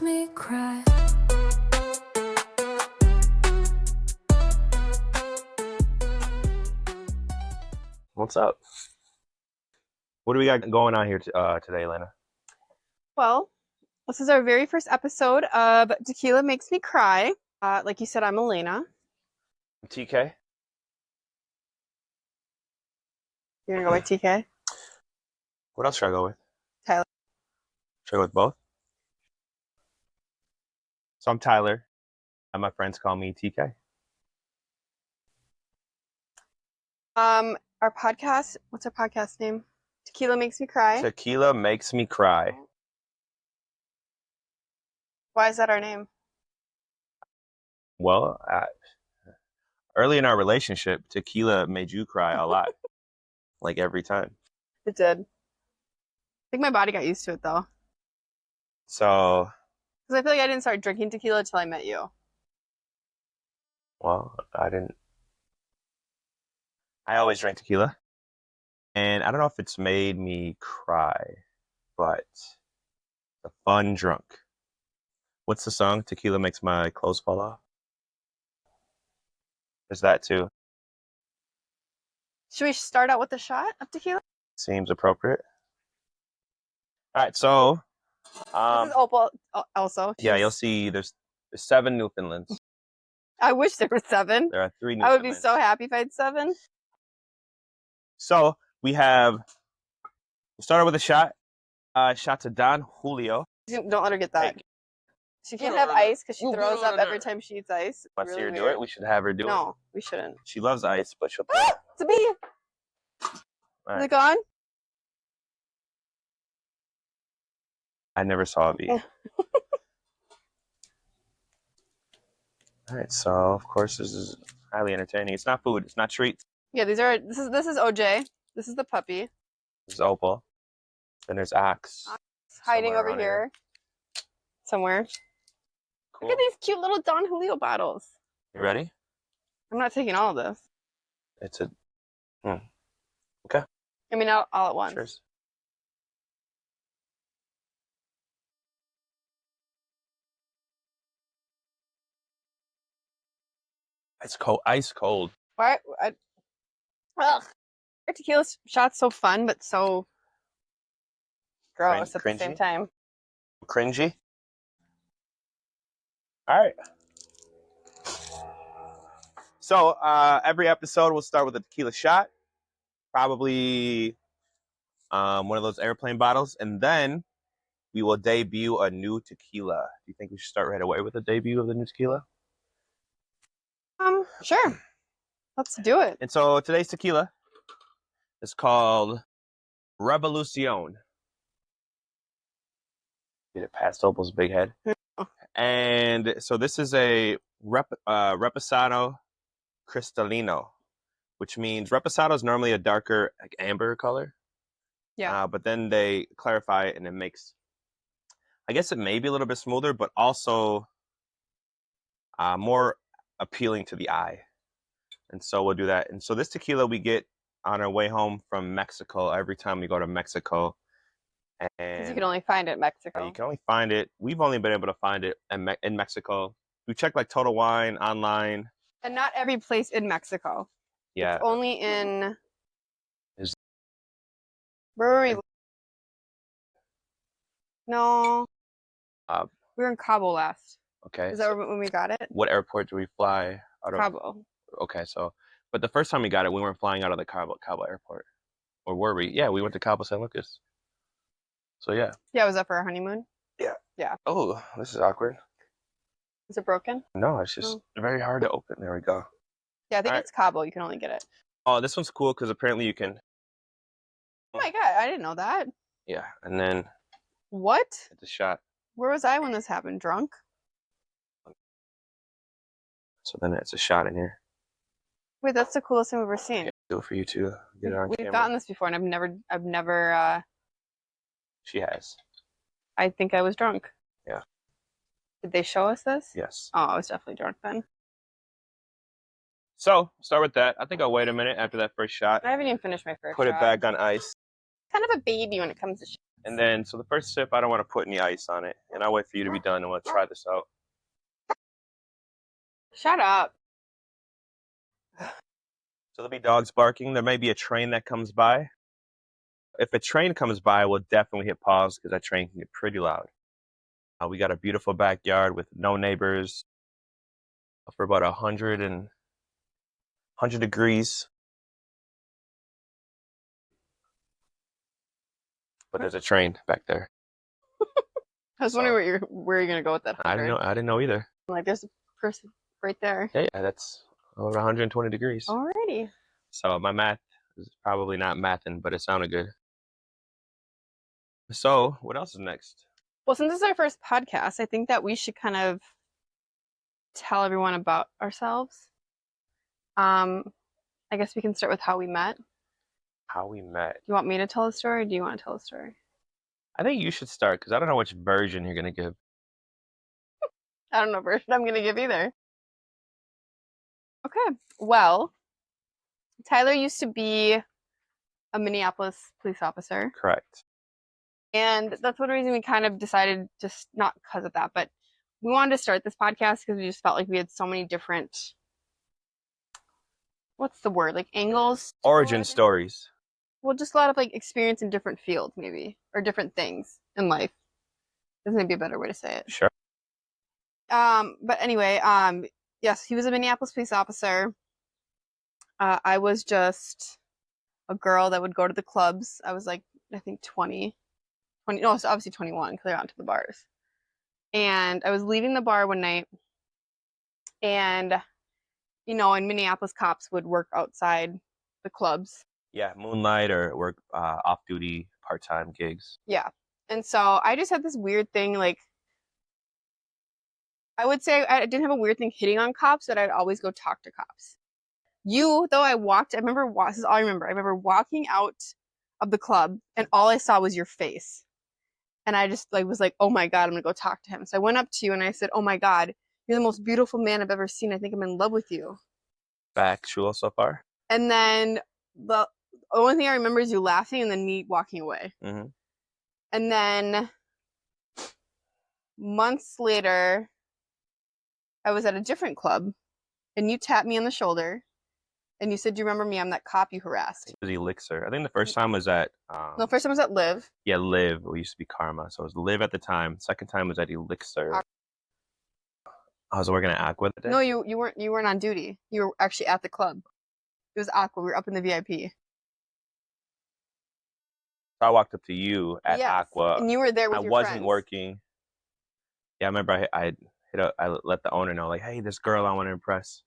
me cry. What's up? What do we got going on here today, Lena? Well, this is our very first episode of Tequila Makes Me Cry. Like you said, I'm Elena. TK? You're gonna go by TK? What else should I go with? Tyler. Should I go with both? So I'm Tyler, and my friends call me TK. Our podcast, what's our podcast name? Tequila Makes Me Cry. Tequila Makes Me Cry. Why is that our name? Well, early in our relationship, tequila made you cry a lot. Like every time. It did. I think my body got used to it though. So, Because I feel like I didn't start drinking tequila until I met you. well, I always drank tequila. And I don't know if it's made me cry, but a fun drunk. What's the song? Tequila Makes My Clothes Fall Off. There's that too. Should we start out with a shot of tequila? Seems appropriate. All right, so This is Opal also. yeah, you'll see there's 7 Newfoundlands. I wish there were 7. There are 3 I Newfoundlands. would be so happy if I had 7. So we started with a shot. Shot to Don Julio. Don't let her get that. Hey. She can't have ice because she No, throws no, up no, every no. time she eats ice. Let's see her Really do weird. it. We should have her do it. No, we shouldn't. She loves ice, but she'll. Ah, it's a bee. All Is right. it gone? I never saw a bee. All right, so of course this is highly entertaining. It's not food. It's not treats. Yeah, this is OJ. This is the puppy. This is Opal. Then there's Axe. It's hiding Somewhere over around here. Somewhere. Cool. Look at these cute little Don Julio bottles. You ready? I'm not taking all of this. It's a. I mean, all at once. Cheers. It's cold. Ice cold. Why? Ugh. Our tequila shot's so fun, but so gross at the same Cringy? time. Cringy. All right. So every episode we'll start with a tequila shot, probably one of those airplane bottles, and then we will debut a new tequila. Do you think we should start right away with the debut of the new tequila? Sure. Let's do it. And so today's tequila is called Revolucion. Get it past Opal's big head. And so this is a Reposado Cristalino, which means Reposado is normally a darker like amber color. Yeah. But then they clarify it and it makes, I guess it may be a little bit smoother, but also more appealing to the eye. And so we'll do that. And so this tequila we get on our way home from Mexico every time we go to Mexico. And You can only find it in Mexico. you can only find it. We've only been able to find it in Mexico. We checked like Total Wine online. And not every place in Mexico. Yeah. It's only in. Is- Where were we? No. We were in Cabo last. Okay. Is that when we got it? What airport do we fly out of? Cabo. Okay, so, but the first time we got it, we weren't flying out of the Cabo airport. Or were we? Yeah, we went to Cabo San Lucas. So, yeah. Yeah, was that for our honeymoon? Yeah. Yeah. Oh, this is awkward. Is it broken? No, it's just very hard to open. There we go. Yeah, I think All it's Cabo. You can only get it. Oh, this one's cool because apparently you can. Oh my god, I didn't know that. Yeah, and then What? it's a shot. Where was I when this happened? Drunk? So then it's a shot in here. Wait, that's the coolest thing we've ever seen. Do it for you to get it on We've camera. gotten this before, and I've never. She has. I think I was drunk. Yeah. Did they show us this? Yes. Oh, I was definitely drunk then. So, start with that. I think I'll wait a minute after that first shot. I haven't even finished my first Put shot. it back on ice. Kind of a baby when it comes to shit. And then, so the first sip, I don't want to put any ice on it. And I'll wait for you to be done and we'll try this out. Shut up. So there'll be dogs barking. There may be a train that comes by. If a train comes by, we'll definitely hit pause because that train can get pretty loud. We got a beautiful backyard with no neighbors for about 100 degrees. But there's a train back there. I was wondering where you're gonna go with that 100. I didn't know either. Like, there's a person right there. Yeah, that's over 120 degrees. Alrighty. So my math is probably not mathing, but it sounded good. So what else is next? Well, since it's our first podcast, I think that we should kind of tell everyone about ourselves. I guess we can start with how we met. How we met. Do you want me to tell a story, or do you want to tell a story? I think you should start because I don't know which version you're gonna give. I don't know what version I'm gonna give either. Okay. Well, Tyler used to be a Minneapolis police officer. Correct. And that's one reason we kind of decided, just not because of that, but we wanted to start this podcast because we just felt like we had so many different, what's the word, like angles? Origin stories. Well, just a lot of like experience in different fields, maybe, or different things in life. This may be a better way to say it. Sure. But anyway, yes, he was a Minneapolis police officer. I was just a girl that would go to the clubs. I was like, I think 20, no, it's obviously 21 because I got into the bars. And I was leaving the bar one night, and in Minneapolis, cops would work outside the clubs. Yeah, moonlight or work off-duty part-time gigs. Yeah. And so I just had this weird thing, like, I would say I didn't have a weird thing hitting on cops, but I'd always go talk to cops. This is all I remember. I remember walking out of the club, and all I saw was your face. And I just was like, oh my God, I'm gonna go talk to him. So I went up to you and I said, oh my God, you're the most beautiful man I've ever seen. I think I'm in love with you. Factual so far. And then the only thing I remember is you laughing and then me walking away. Mm-hmm. And then months later, I was at a different club, and you tapped me on the shoulder, and you said, "Do you remember me? I'm that cop you harassed." It was Elixir. I think the first time was at No, first time was at Liv. Yeah, Liv. It used to be Karma, so it was Liv at the time. Second time was at Elixir. I was working at Aqua that day. No, you weren't. You weren't on duty. You were actually at the club. It was Aqua. We were up in the VIP. So I walked up to you at Aqua, and you were there with your friends. I wasn't working. Yeah, I remember I let the owner know, like, hey, this girl I want to impress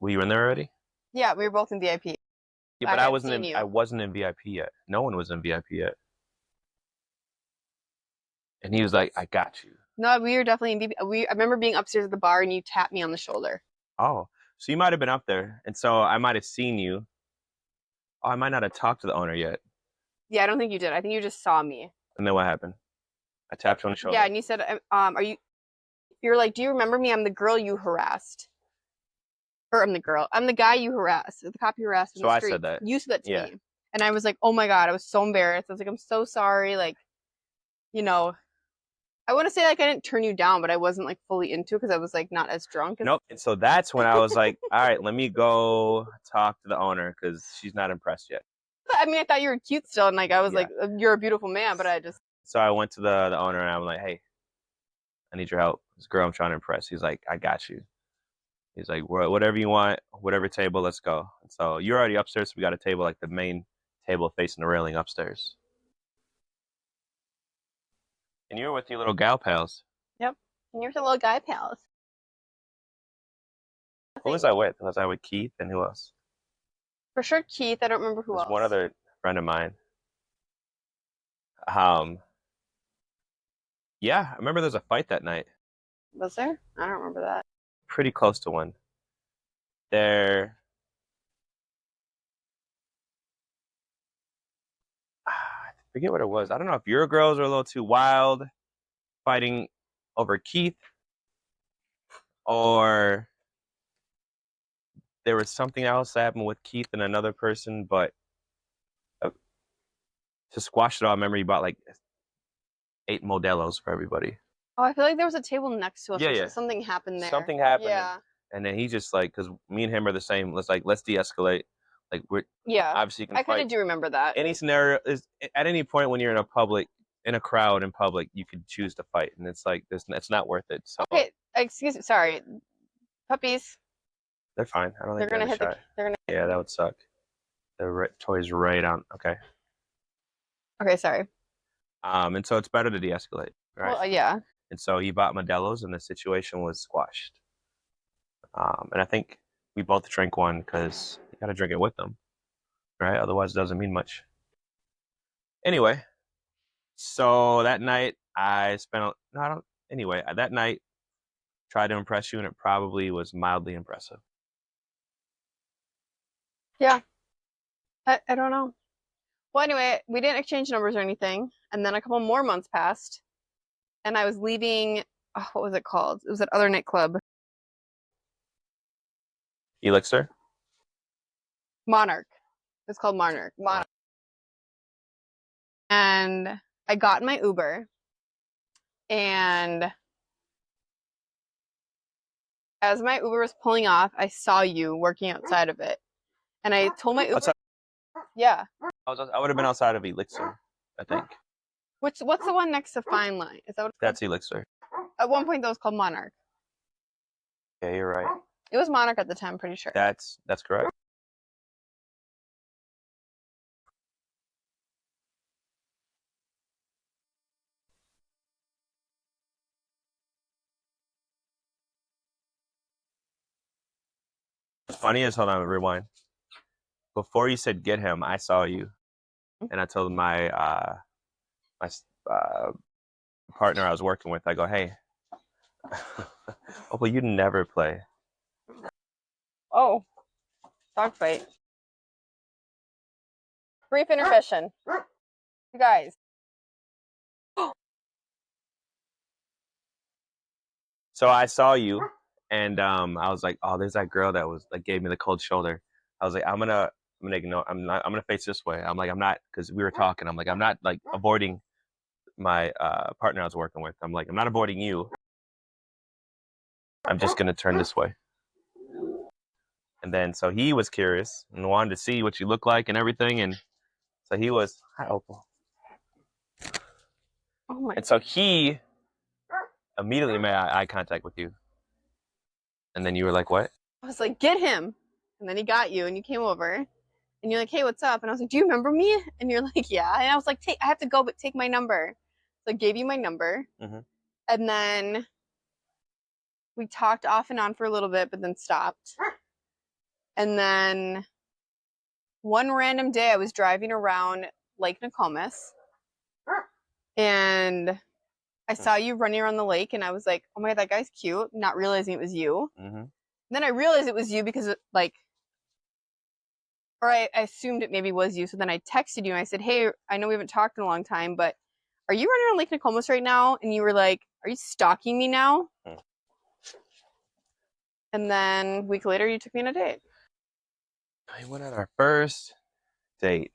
were you in there already? Yeah, we were both in VIP. Yeah, but I wasn't in VIP yet. No one was in VIP yet. And he was like, I got you. No, we were definitely in VIP. I remember being upstairs at the bar and you tapped me on the shoulder. Oh, so you might have been up there. And so I might have seen you. Oh, I might not have talked to the owner yet. Yeah, I don't think you did. I think you just saw me. And then what happened? I tapped you on the shoulder. Yeah, and you said, you're like, do you remember me? I'm the girl you harassed. Or I'm the guy you harassed, the cop you harassed in the street. I said that. You said that to me. And I was like, oh my God, I was so embarrassed. I was like, I'm so sorry. Like, I want to say like I didn't turn you down, but I wasn't like fully into it because I was like not as drunk. Nope. And so that's when I was like, all right, let me go talk to the owner because she's not impressed yet. I mean, I thought you were cute still, and like I was like, you're a beautiful man, but I just. So I went to the owner and I'm like, hey, I need your help. This girl I'm trying to impress. He's like, I got you. He's like, whatever you want, whatever table, let's go. And so you're already upstairs. So we got a table, like the main table facing the railing upstairs. And you were with your little gal pals. Yep. And you're the little guy pals. Who was I with? Was I with Keith and who else? For sure, Keith. I don't remember who else. One other friend of mine. Yeah, I remember there was a fight that night. Was there? I don't remember that. Pretty close to one. I forget what it was. I don't know if your girls are a little too wild fighting over Keith, or there was something else that happened with Keith and another person, but to squash it all, I remember you bought like 8 Modelo's for everybody. Oh, I feel like there was a table next to us. Yeah, or yeah. Something happened there. Something happened. Yeah. And then he just like, because me and him are the same. Let's de-escalate. Like we're obviously you can I kind of fight. do remember that. Any scenario is at any point when you're in a crowd in public, you could choose to fight, and it's like it's not worth it. So Okay, excuse me. Sorry, puppies. they're fine. I don't They're think they're gonna hit the. shy. They're gonna. Yeah, that would suck. The toy's right on. Okay. Okay, sorry. And so it's better to de-escalate, right? Well, yeah. And so he bought Modelo's, and the situation was squashed. And I think we both drank one because you got to drink it with them, right? Otherwise, it doesn't mean much. Anyway, so that night I spent. No, I don't. Anyway, that night tried to impress you, and it probably was mildly impressive. Yeah. I don't know. Well, anyway, we didn't exchange numbers or anything, and then a couple more months passed, and I was leaving. Oh, what was it called? It was that other nightclub, Elixir. Monarch. It's called Monarch. Monarch. And I got in my Uber, and as my Uber was pulling off, I saw you working outside of it, and I told my Uber. Outside? Yeah. I would have been outside of Elixir, I think. What's the one next to Fine Line? Is that what it's That's Elixir. called? At one point, that was called Monarch. Yeah, you're right. It was Monarch at the time, I'm pretty sure. That's correct. What's funny is, hold on, rewind. Before you said get him, I saw you, and I told my partner I was working with, I go, hey, oh, but you never play. Oh, dog fight. Brief intermission. You guys. So I saw you, and I was like, oh, there's that girl that was like gave me the cold shoulder. I was like, I'm gonna ignore. I'm gonna face this way. I'm like, I'm not, because we were talking. I'm like, I'm not like avoiding my partner I was working with. I'm like, I'm not avoiding you. I'm just gonna turn this way. And then so he was curious and wanted to see what you look like and everything, and so he was, hi Opal. Oh my. And so he immediately made eye contact with you. And then you were like, what? I was like, get him. And then he got you, and you came over, and you're like, hey, what's up? And I was like, do you remember me? And you're like, yeah. And I was like, I have to go, but take my number. So I gave you my number. Mm-hmm. And then we talked off and on for a little bit, but then stopped. And then one random day, I was driving around Lake Nokomis, and I saw you running around the lake, and I was like, oh my God, that guy's cute, not realizing it was you. Mm-hmm. Then I realized it was you because I assumed it maybe was you. So then I texted you and I said, hey, I know we haven't talked in a long time, but are you running around Lake Nokomis right now? And you were like, are you stalking me now? Mm. And then a week later, you took me on a date. We went on our first date.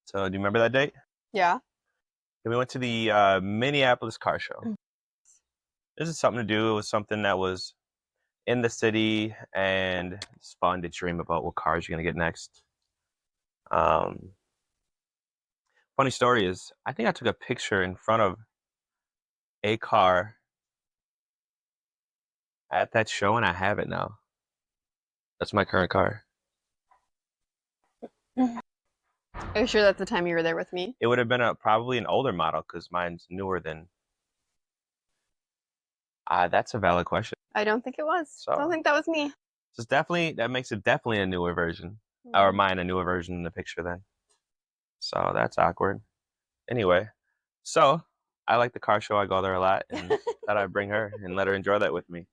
So do you remember that date? Yeah. And we went to the Minneapolis car show. This is something to do. It was something that was in the city, and it's fun to dream about what cars you're gonna get next. Funny story is, I think I took a picture in front of a car at that show, and I have it now. That's my current car. Are you sure that's the time you were there with me? It would have been probably an older model because mine's newer than. That's a valid question. I don't think it was. So, I don't think that was me. So that makes it definitely a newer version, or mine a newer version in the picture then. So that's awkward. Anyway, so I like the car show. I go there a lot, and thought I'd bring her and let her enjoy that with me.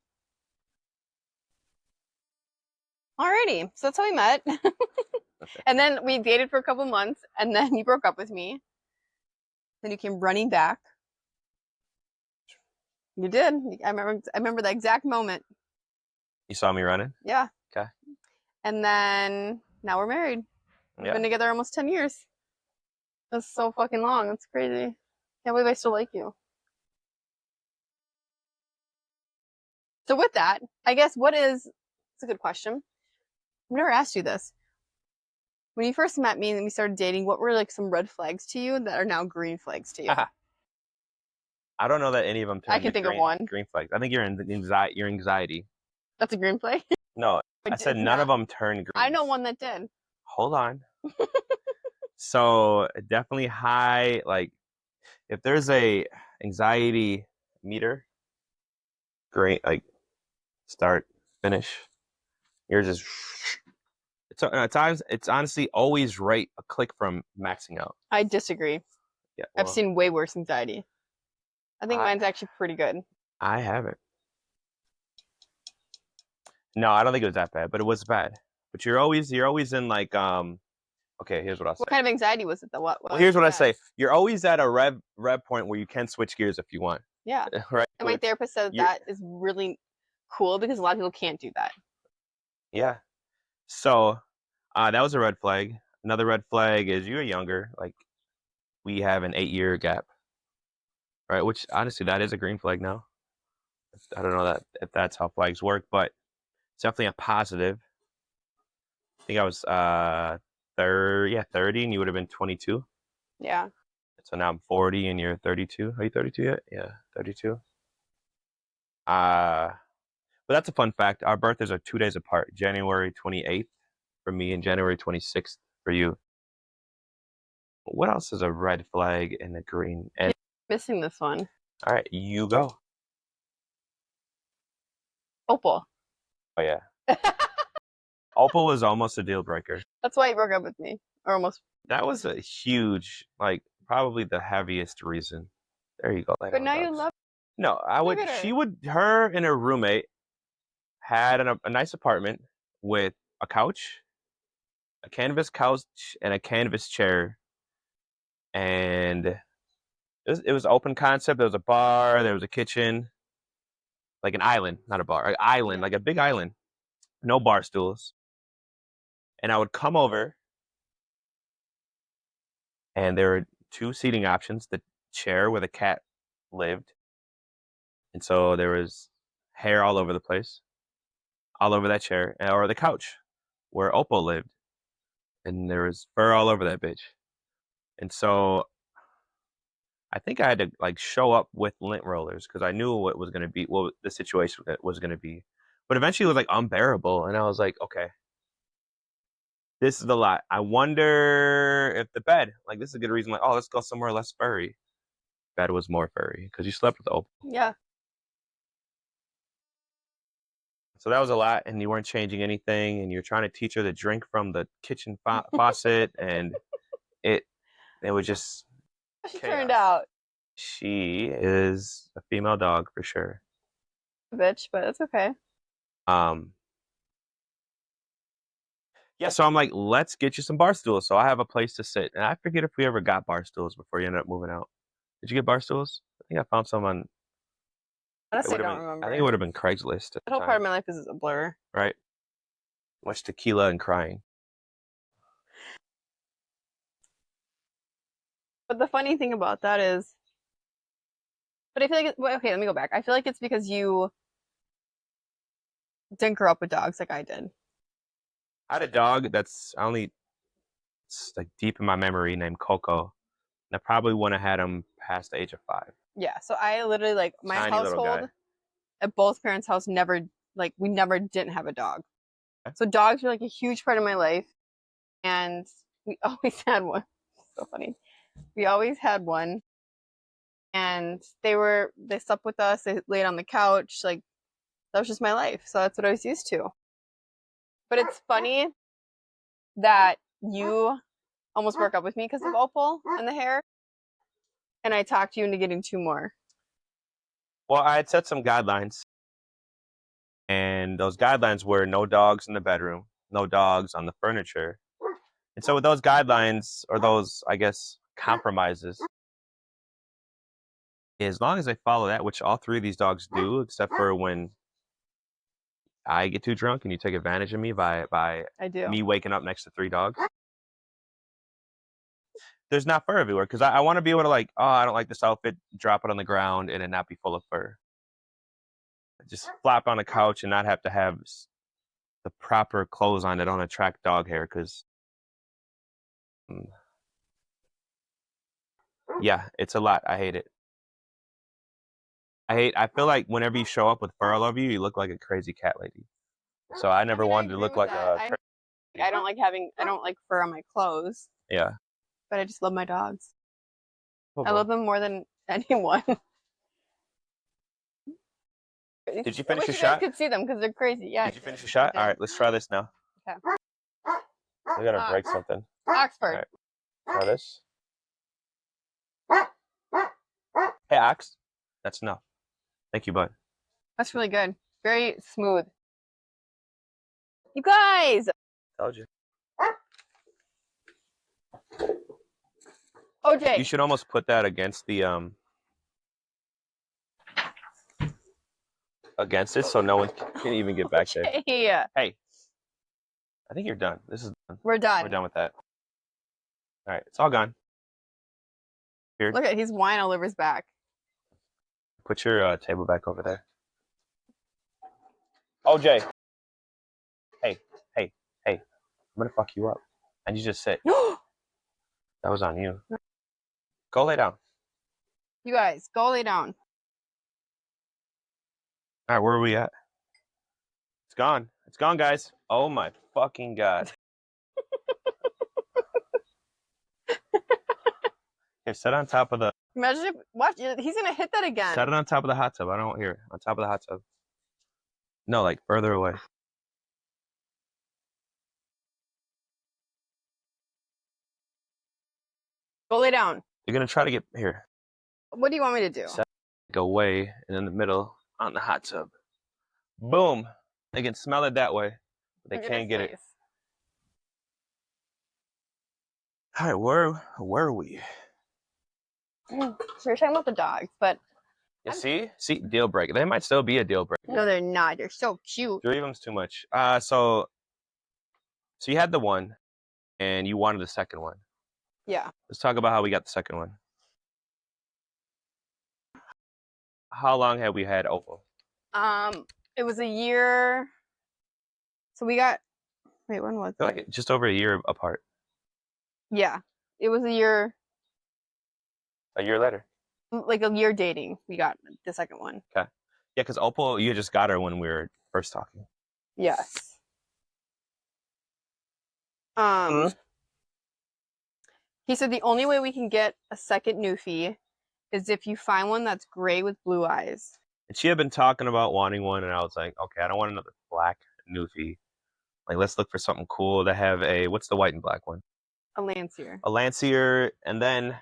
Alrighty, so that's how we met. And then we dated for a couple months, and then you broke up with me. Then you came running back. You did. I remember the exact moment. You saw me running? Yeah. Okay. And then now we're married. We've been together almost 10 years. That's so fucking long. That's crazy. Can't believe I still like you. So with that, I guess it's a good question. I've never asked you this. When you first met me and we started dating, what were like some red flags to you that are now green flags to you? I don't know that any of them I turned can to think of one. green flags. I think your anxiety. That's a green flag. No, I said none of them turned green. I know one that did. Hold on. So definitely high. Like if there's a anxiety meter, great. Like start, finish. Yours is. At times, it's honestly always right a click from maxing out. I disagree. Yeah, I've seen way worse anxiety. I think mine's actually pretty good. I haven't. No, I don't think it was that bad, but it was bad. But you're always in like okay, here's what I'll say. What kind of anxiety was it though? Well, here's what I say. You're always at a rev point where you can switch gears if you want. Yeah. Right. And my therapist said that is really cool because a lot of people can't do that. Yeah. So that was a red flag. Another red flag is you're younger. Like we have an 8-year gap. Right, which honestly that is a green flag now. I don't know if that's how flags work, but it's definitely a positive. I think I was 30, and you would have been 22. Yeah. So now I'm 40 and you're 32. Are you 32 yet? Yeah, 32. But that's a fun fact. Our birthdays are 2 days apart. January 28th for me and January 26th for you. What else is a red flag and a green? And you're missing this one. All right, you go. Opal. Oh yeah. Opal was almost a deal breaker. That's why he broke up with me. Or almost. That was a huge, like probably the heaviest reason. There you go. But now you love. No, I would. Her and her roommate had a nice apartment with a couch, a canvas couch, and a canvas chair, and it was open concept. There was a bar, there was a kitchen, like an island, not a bar, an island, like a big island, no bar stools. And I would come over, and there were 2 seating options: the chair where the cat lived, and so there was hair all over the place, all over that chair, or the couch where Opal lived, and there was fur all over that bitch. And so I think I had to like show up with lint rollers because I knew what was going to be, what the situation was going to be. But eventually it was like unbearable. And I was like, okay, this is a lot. I wonder if the bed, like this is a good reason, like, oh, let's go somewhere less furry. Bed was more furry because you slept with Opal. Yeah. So that was a lot, and you weren't changing anything, and you're trying to teach her to drink from the kitchen faucet, and it was just She turned out. She is a female dog for sure. Bitch, but it's okay. Yeah, so I'm like, let's get you some bar stools. So I have a place to sit. And I forget if we ever got bar stools before you ended up moving out. Did you get bar stools? I think I found some on. Honestly, I don't remember. I think it would have been Craigslist. That whole part of my life is a blur. Right. Much tequila and crying. But the funny thing about that is, but I feel like okay, let me go back. I feel like it's because you didn't grow up with dogs like I did. I had a dog that's it's like deep in my memory named Coco. And I probably wouldn't have had him past the age of 5. Yeah, so I literally like my household at both parents' house we never didn't have a dog. Okay. So dogs were like a huge part of my life, and we always had one. So funny. We always had one, and they slept with us. They laid on the couch. Like that was just my life. So that's what I was used to. But it's funny that you almost broke up with me because of Opal and the hair, and I talked you into getting 2 more. Well, I had set some guidelines, and those guidelines were no dogs in the bedroom, no dogs on the furniture. And so with those guidelines, or those, I guess, compromises, as long as I follow that, which all 3 of these dogs do, except for when I get too drunk and you take advantage of me by me waking up next to 3 dogs. there's not fur everywhere because I want to be able to like, oh, I don't like this outfit, drop it on the ground and it not be full of fur. Just flop on the couch and not have to have the proper clothes on that don't attract dog hair because yeah, it's a lot. I hate it. I feel like whenever you show up with fur all over you, you look like a crazy cat lady. So I never wanted to look like a I don't like fur on my clothes. Yeah. But I just love my dogs. Oh, I love them more than anyone. Did you finish your you shot? guys could see them because they're crazy. Yeah. Did you finish your shot? All right, let's try this now. Okay. We gotta break something. Oxford. Right. Try this. Hey, Ox. That's enough. Thank you, bud. That's really good. Very smooth. You guys. Told you. OJ. You should almost put that against the against it so no one can even get back there. Yeah. Hey. I think you're done. This is done. We're done. We're done with that. All right, it's all gone. Here. Look at he's wine all over his back. Put your table back over there. OJ. Hey. I'm gonna fuck you up. And you just sit. That was on you. Go lay down. You guys, go lay down. All right, where are we at? It's gone. It's gone, guys. Oh my fucking god. Here, sit on top of the. Imagine if, watch, he's gonna hit that again. Set it on top of the hot tub. I don't hear it. On top of the hot tub. No, like further away. Go lay down. You're gonna try to get here. What do you want me to do? Set it away and in the middle on the hot tub. Boom. They can smell it that way, but they can't get it. All right, where are we? So you're talking about the dogs, but You see, deal breaker. They might still be a deal breaker. no, they're not. They're so cute. 3 of them's too much. So you had the one, and you wanted the second one. Yeah. Let's talk about how we got the second one. How long have we had Opal? It was a year. So we got. Wait, when was it? Like just over a year apart. Yeah, it was a year. A year later. Like a year dating. We got the second one. Okay. Yeah, because Opal, you just got her when we were first talking. Yes. He said the only way we can get a second Newfie is if you find one that's gray with blue eyes. And she had been talking about wanting one, and I was like, okay, I don't want another black Newfie. Like, let's look for something cool to have a, what's the white and black one? A Lancier. A Lancier, and then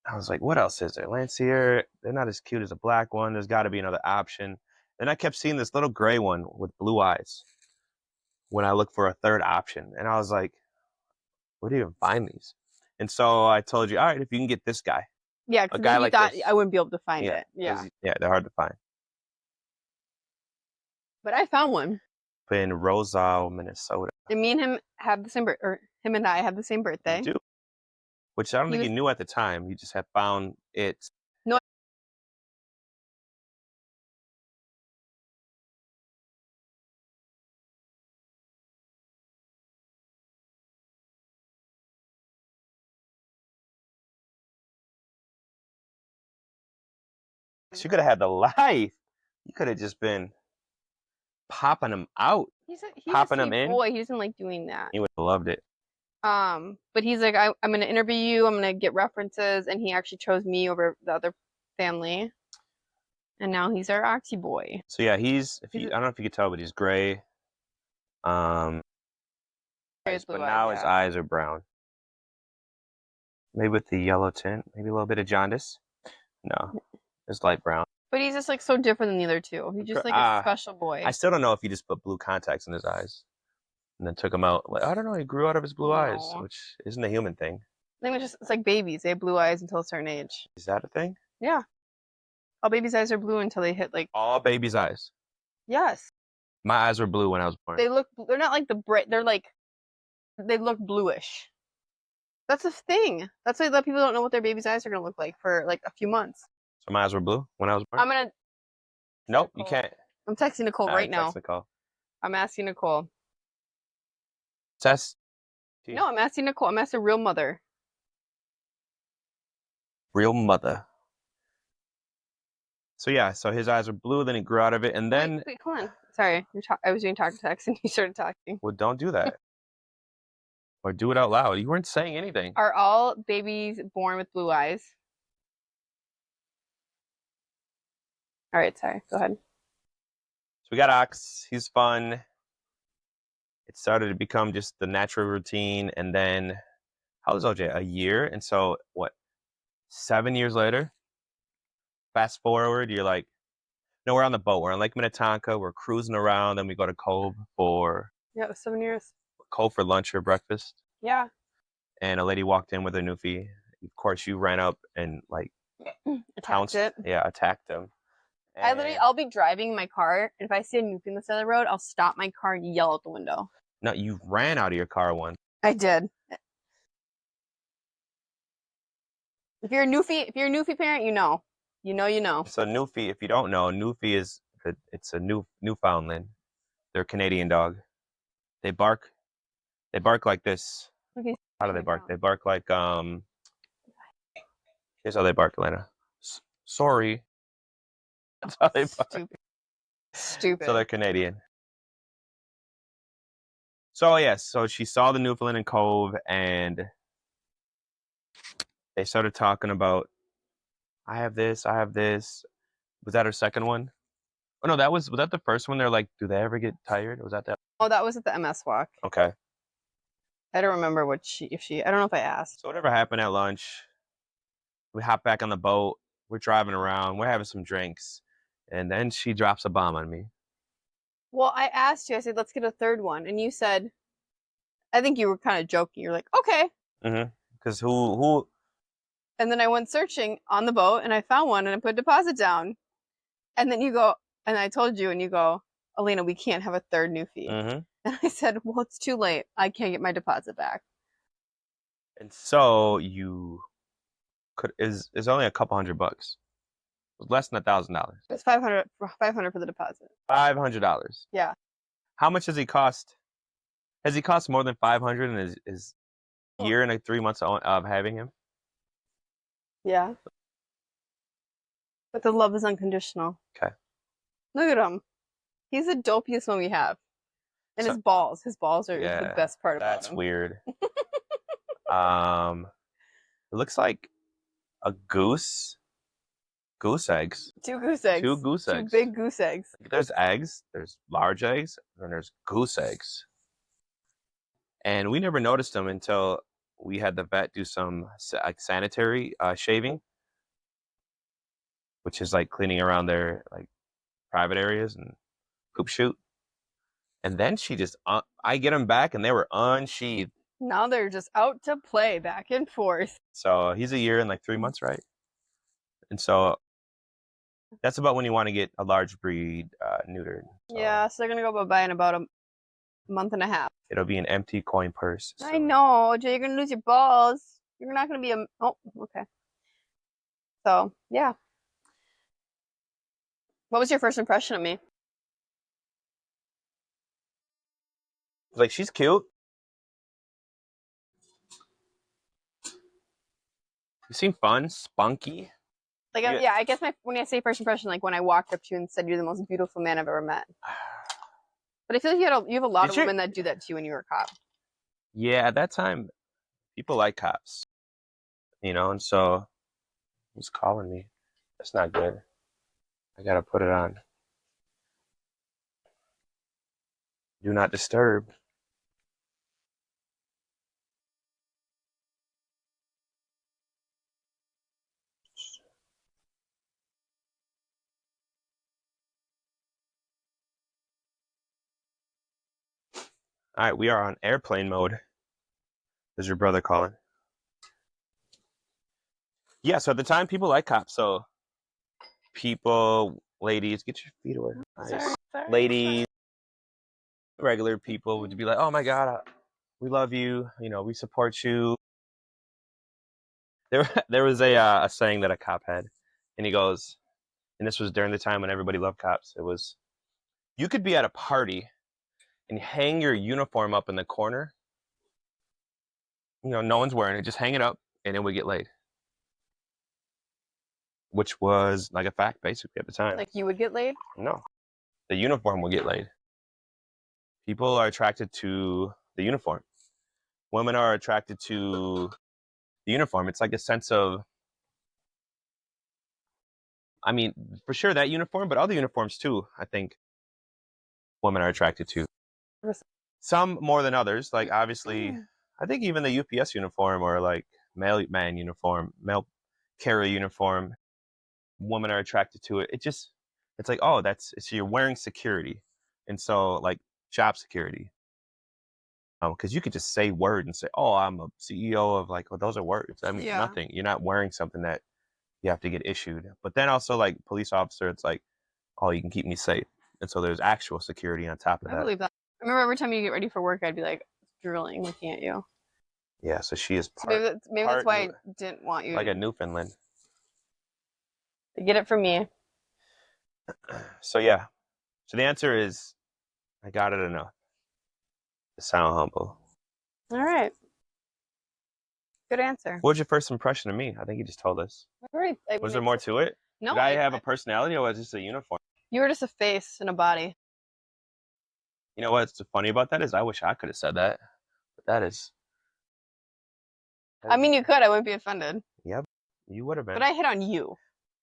I was like, what else is there? Lancier, they're not as cute as a black one. There's got to be another option. Then I kept seeing this little gray one with blue eyes when I looked for a third option. And I was like, where do you even find these? And so I told you, all right, if you can get this guy. Yeah, because you thought I wouldn't be able to find it. Yeah. Yeah, they're hard to find. But I found one. In Roselle, Minnesota. And me and him have the same or him and I have the same birthday. You do. Which I don't think you knew at the time. You just had found it. No. You could have had the life. You could have just been popping them out. He's popping a them in. Boy, he doesn't like doing that. He would have loved it. But he's like, I'm going to interview you. I'm going to get references, and he actually chose me over the other family. And now he's our Oxy boy. So yeah, I don't know if you could tell, but he's gray. But now his eyes are brown. Maybe with the yellow tint, maybe a little bit of jaundice. No, it's light brown. But he's just like so different than the other two. He's just like a special boy. I still don't know if he just put blue contacts in his eyes and then took them out. Like, I don't know, he grew out of his blue eyes, which isn't a human thing. I think it's like babies. They have blue eyes until a certain age. Is that a thing? Yeah. All babies' eyes are blue until they hit like. All babies' eyes. Yes. My eyes were blue when I was born. They're not like the bright. They're like, they look bluish. That's the thing. That's why a lot of people don't know what their baby's eyes are gonna look like for like a few months. So my eyes were blue when I was born? I'm gonna. Nope, you Nicole. can't. I'm texting Nicole right now. Text Nicole. I'm asking Nicole. Test. No, I'm asking Nicole. I'm asking real mother. Real mother. So yeah, so his eyes were blue, then he grew out of it, and then... Wait, hold on. Sorry, I was doing talk to text and you started talking. Well, don't do that. Or do it out loud. You weren't saying anything. Are all babies born with blue eyes? All right, sorry. Go ahead. So we got Ox. He's fun. It started to become just the natural routine, and then how old is OJ? A year, and so what? 7 years later, fast forward, you're like, no, we're on the boat. We're on Lake Minnetonka. We're cruising around. Then we go to Yeah, it was 7 years. Cove for lunch or breakfast. Yeah. And a lady walked in with her newfie. Of course, you ran up and like Attacked it. Yeah, attacked him. And I'll be driving my car, and if I see a newfie on the side of the road, I'll stop my car and yell out the window. No, you ran out of your car once. I did. If you're a newfie parent, you know. You know. So newfie, if you don't know, newfie it's a Newfoundland. They're a Canadian dog. They bark like this. Okay. How do they bark? They bark like here's how they bark, Elena. Sorry. That's how they bark. Stupid. So they're Canadian. So yes, so she saw the Newfoundland in Cove, and they started talking about, I have this. Was that her second one? Oh no, was that the first one? They're like, do they ever get tired? Was that? Oh, that was at the MS walk. Okay. I don't remember I don't know if I asked. So whatever happened at lunch, we hop back on the boat. We're driving around. We're having some drinks, and then she drops a bomb on me. Well, I asked you. I said, let's get a third one, and you said, I think you were kind of joking. You're like, okay. Mm-hmm. Because who? And then I went searching on the boat, and I found one, and I put a deposit down. And then you go, and I told you, and you go, Alina, we can't have a third newfie. Mm-hmm. And I said, well, it's too late. I can't get my deposit back. And so you is only a couple $100. It was less than $1,000. It's $500 for the deposit. $500. Yeah. How much does he cost? Has he cost more than $500 in his year and 3 months of having him? Yeah. But the love is unconditional. Okay. Look at him. He's the dopiest one we have. And his balls are the best part about him. That's weird. It looks like a goose. Goose eggs. 2 goose eggs. 2 goose eggs. 2 big goose eggs. There's eggs. There's large eggs. And there's goose eggs. And we never noticed them until we had the vet do some like sanitary shaving, which is like cleaning around their like private areas and poop shoot. And then she just, I get them back and they were unsheathed. Now they're just out to play back and forth. So he's a year and like 3 months, right? And so that's about when you want to get a large breed neutered. So yeah, so they're going to go bye-bye in about a month and a half. it'll be an empty coin purse. So. I know, Jay, you're going to lose your balls. You're not going to be oh, okay. So, yeah. What was your first impression of me? Like, she's cute. You seem fun, spunky. Like, yeah, I guess when I say first impression, like when I walked up to you and said you're the most beautiful man I've ever met. But I feel like you have a lot of women that do that to you when you were a cop. Yeah, at that time, people like cops. You know, and so he's calling me. That's not good. I gotta put it on. Do not disturb. All right, we are on airplane mode. Is your brother calling? Yeah, so at the time, people like cops. So people, ladies, get your feet away. Nice. Sorry. Ladies, regular people would be like, oh my God, we love you. You know, we support you. There was a saying that a cop had, and he goes, and this was during the time when everybody loved cops. It was, you could be at a party and hang your uniform up in the corner. No one's wearing it. Just hang it up, and it would get laid. Which was like a fact, basically, at the time. Like you would get laid? No, the uniform will get laid. People are attracted to the uniform. Women are attracted to the uniform. It's like a sense of, I mean, for sure that uniform, but other uniforms too, I think women are attracted to. Some more than others. Like, obviously, I think even the UPS uniform or like mailman uniform, mail carrier uniform, women are attracted to it. It's like, oh, so you're wearing security. And so, like, job security. Because you could just say word and say, oh, I'm a CEO of, like, well, those are words. I mean, nothing. You're not wearing something that you have to get issued. But then also, like, police officer, it's like, oh, you can keep me safe. And so there's actual security on top of that. I believe that. I remember every time you get ready for work, I'd be like drooling looking at you. Yeah, so she is part. So maybe that's why I didn't want you. Like a Newfoundland. Get it from me. So yeah. So the answer is, I got it enough to sound humble. All right. Good answer. What was your first impression of me? I think you just told us. Right. Was there more to it? No. Did I have a personality, or was it just a uniform? You were just a face and a body. You know what's funny about that is I wish I could have said that. But that is... I mean, you could. I wouldn't be offended. Yep. You would have been. But I hit on you.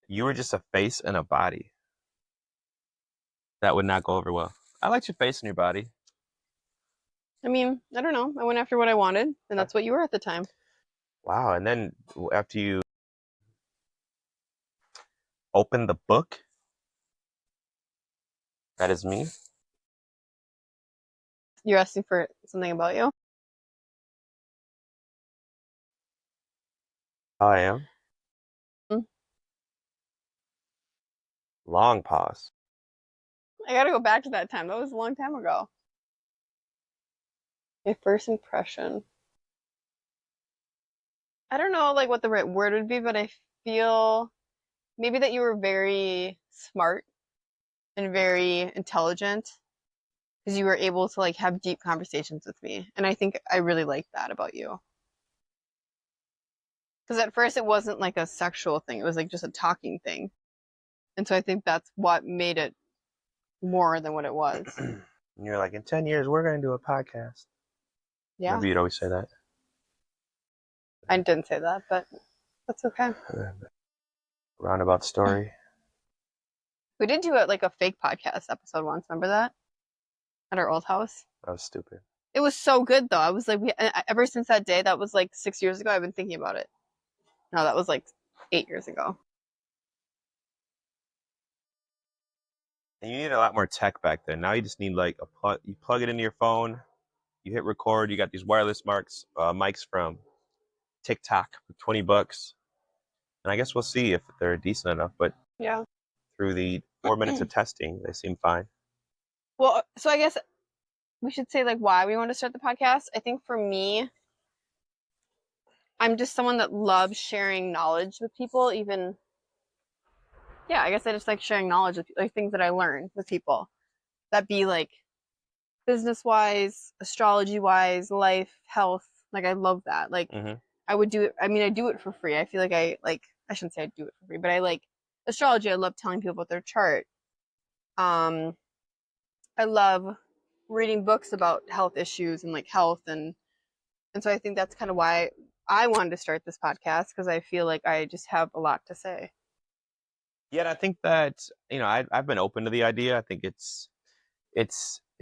You were just a face and a body. That would not go over well. I liked your face and your body. I mean, I don't know. I went after what I wanted, and that's what you were at the time. Wow. And then after you opened the book, that is me. You're asking for something about you? I am. Long pause. I gotta go back to that time. That was a long time ago. My first impression. I don't know like what the right word would be, but I feel maybe that you were very smart and very intelligent because you were able to like have deep conversations with me. And I think I really liked that about you. Because at first it wasn't like a sexual thing. It was like just a talking thing. And so I think that's what made it more than what it was. And you're like, in 10 years, we're going to do a podcast. Yeah. Maybe you'd always say that. I didn't say that, but that's okay. Roundabout story. We did do like a fake podcast episode once. Remember that? At our old house. That was stupid. It was so good though. I was like, ever since that day, that was like 6 years ago, I've been thinking about it. No, that was like 8 years ago. And you need a lot more tech back then. Now you just need like a plug. You plug it into your phone. You hit record. You got these wireless mics from TikTok for $20. And I guess we'll see if they're decent enough. But yeah, through the 4 minutes of testing, they seem fine. Well, so I guess we should say like why we want to start the podcast. I think for me, I'm just someone that loves sharing knowledge with people. Even, yeah, I guess I just like sharing knowledge with like things that I learn with people. That be like business wise, astrology wise, life, health. Like I love that. Like I would do it. I mean, I do it for free. I feel like I shouldn't say I do it for free, but I like astrology. I love telling people about their chart. I love reading books about health issues and like health and so I think that's kind of why I wanted to start this podcast because I feel like I just have a lot to say. Yeah, and I think that I've been open to the idea. I think it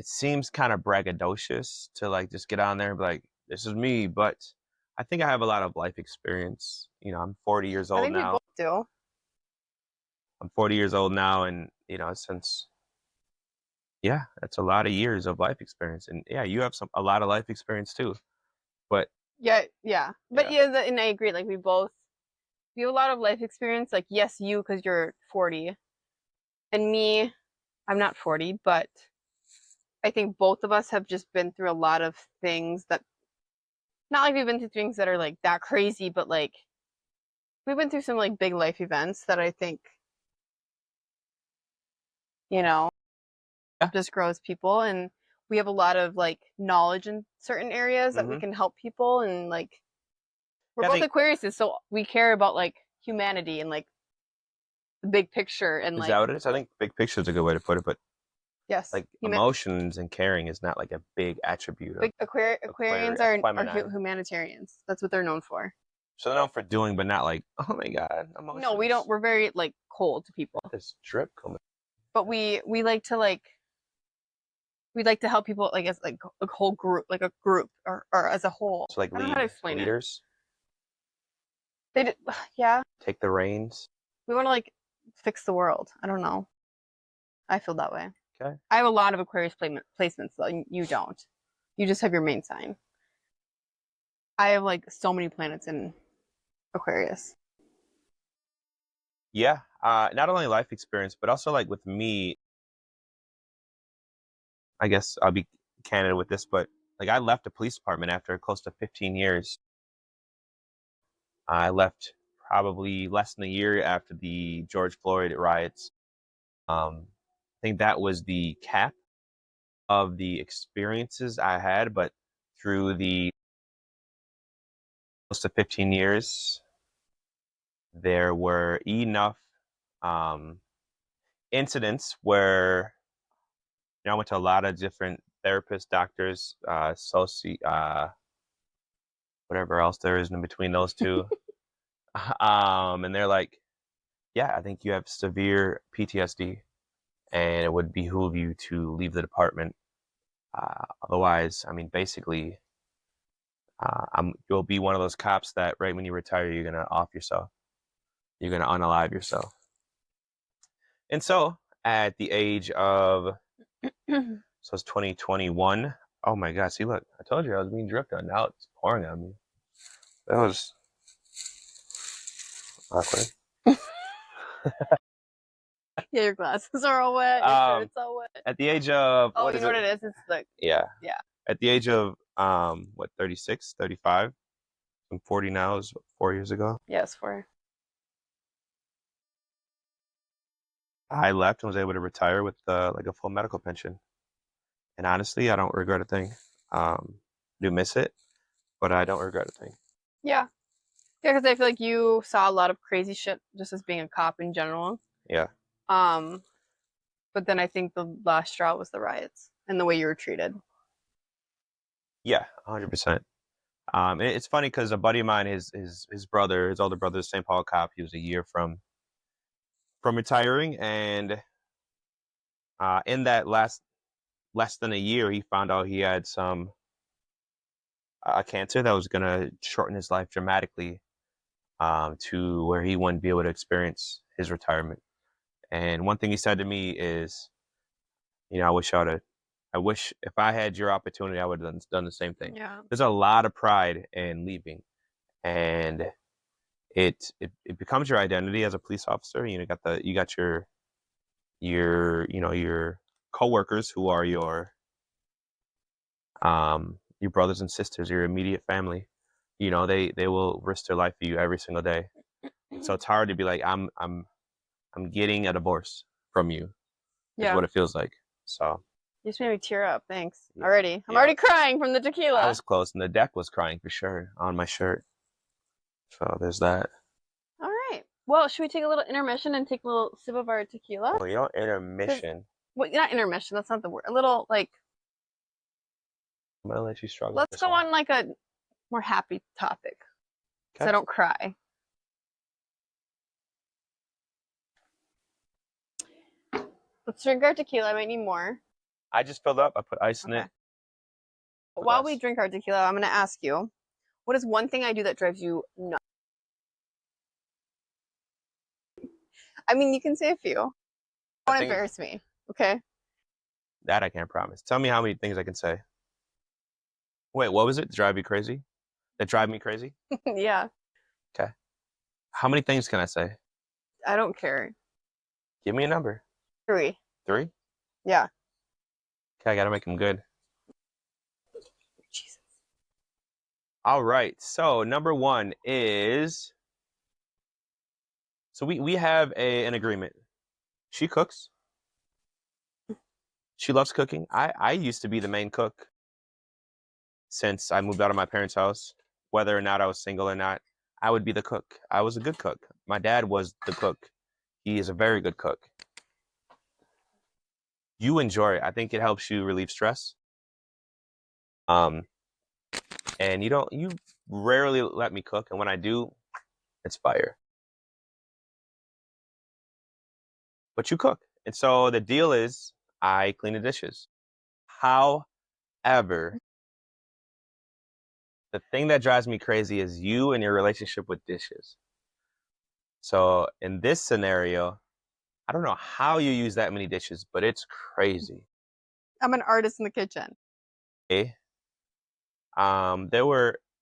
seems kind of braggadocious to like just get on there and be like, this is me, but I think I have a lot of life experience. I'm 40 years old now. I think we both do. I'm 40 years old now, and since that's a lot of years of life experience, and you have a lot of life experience too. But but and I agree. Like we have a lot of life experience. Like yes, you because you're 40, and me, I'm not 40, but I think both of us have just been through a lot of things that, not like we've been through things that are like that crazy, but like we've been through some like big life events that I think, you know, Yeah. just grows people, and we have a lot of like knowledge in certain areas that we Mm-hmm. can help people, and like we're Yeah, I both think Aquariuses, so we care about like humanity and like the big picture and is that like what it is? I think big picture is a good way to put it, but yes, like emotions and caring is not like a big attribute of big Aquarians are Aquemini. humanitarians. That's what they're known for. So they're known for doing, but not like, oh my god, No, we don't. emotions. We're very like cold to people, This drip coming. but we like to like we like to help people like as like a whole group, like a group or as a whole. So like I don't know how to lead explain it. leaders, They did, yeah. take the reins. We want to like fix the world. I don't know. I feel that way. Okay. I have a lot of Aquarius placements though. And you don't. You just have your main sign. I have like so many planets in Aquarius. Yeah. Not only life experience, but also like with me, I guess I'll be candid with this, but like I left the police department after close to 15 years. I left probably less than a year after the George Floyd riots. I think that was the cap of the experiences I had, but through the close to 15 years, there were enough um, incidents where I went to a lot of different therapists, doctors, whatever else there is in between those two. And they're like, yeah, I think you have severe PTSD and it would behoove you to leave the department. Otherwise, I mean, basically, you'll be one of those cops that right when you retire, you're going to off yourself. You're going to unalive yourself. And so at the age of, so it's 2021. Oh my God. See, look, I told you I was being dripped on. Now it's pouring on me. That was awkward. Yeah, your glasses are all wet. Your shirt's all wet. At the age of, Oh, what you is know it? what it is? It's like Yeah. yeah. At the age of, what, 36, 35? I'm 40 now, is 4 years ago. Yes, for I left and was able to retire with like a full medical pension. And honestly, I don't regret a thing. I do miss it, but I don't regret a thing. yeah. Yeah, because I feel like you saw a lot of crazy shit just as being a cop in general. Yeah. Um, but then I think the last straw was the riots and the way you were treated. Yeah, 100%. It's funny because a buddy of mine, his brother, his older brother, St. Paul cop, he was a year from retiring, and in that less than a year, he found out he had some a cancer that was gonna shorten his life dramatically, to where he wouldn't be able to experience his retirement. And one thing he said to me is, I wish if I had your opportunity, I would have done the same thing. Yeah. There's a lot of pride in leaving, and it becomes your identity as a police officer. You got your coworkers who are your brothers and sisters, your immediate family. They will risk their life for you every single day. So it's hard to be like I'm getting a divorce from you is Yeah. what it feels like. So You just made me tear up. Thanks. yeah, Already. I'm yeah, already crying from the I tequila. was close, and the deck was crying for sure on my shirt. So there's that. All right. Well, should we take a little intermission and take a little sip of our tequila? Well, intermission. Well, not intermission. That's not the word. A little like. I'm gonna let you struggle. Let's go on like a more happy topic, so I don't cry. Let's drink our tequila. I might need more. I just filled up. I put ice in it. But while we drink our tequila, I'm going to ask you, what is one thing I do that drives you nuts? I mean, you can say a few. Don't embarrass me, okay? That I can't promise. Tell me how many things I can say. Wait, what was it? Drive you crazy? That drive me crazy? Yeah. Okay. How many things can I say? I don't care. Give me a number. 3. 3? Yeah. Okay, I gotta make them good. Jesus. All right. So number 1 is So we have an agreement. She cooks. She loves cooking. I used to be the main cook since I moved out of my parents' house. Whether or not I was single or not, I would be the cook. I was a good cook. My dad was the cook. He is a very good cook. You enjoy it. I think it helps you relieve stress. And you rarely let me cook, and when I do, it's fire. But you cook. And so the deal is I clean the dishes. However, the thing that drives me crazy is you and your relationship with dishes. So in this scenario, I don't know how you use that many dishes, but it's crazy. I'm an artist in the kitchen. Okay.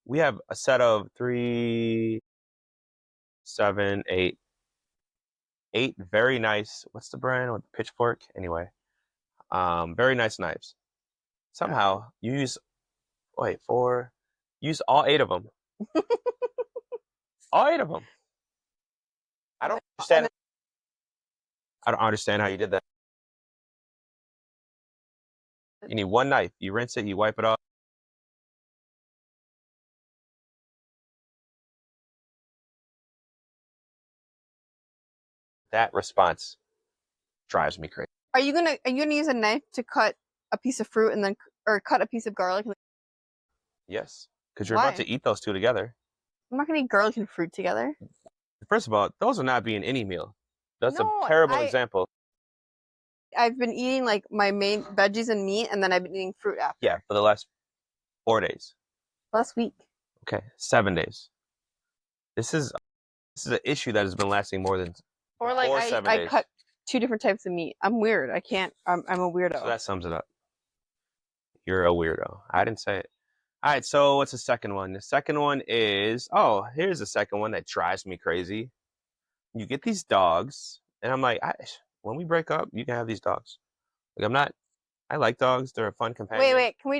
We have a set of 3, 7, 8, 8 very nice. What's the brand with the pitchfork? Anyway, very nice knives. Somehow you use use all 8 of them. All 8 of them. I don't understand. I don't understand how you did that. You need one knife. You rinse it. You wipe it off. That response drives me crazy. Are you gonna use a knife to cut a piece of fruit and then or cut a piece of garlic? Yes, because you're about Why? to eat those two together. I'm not gonna eat garlic and fruit together. First of all, those will not be in any meal. That's a No, terrible example. I've been eating like my main veggies and meat, and then I've been eating fruit after. Yeah, for the last 4 days. Last week. Okay, 7 days. This is an issue that has been lasting more than Or like 7 I days. cut 2 different types of meat. I'm weird. I can't. I'm a weirdo. So that sums it up. You're a weirdo. I didn't say it. All right, so what's the second one? The second one is, here's the second one that drives me crazy. You get these dogs, and I'm like, when we break up, you can have these dogs. Like, I like dogs. They're a fun companion. Wait. Can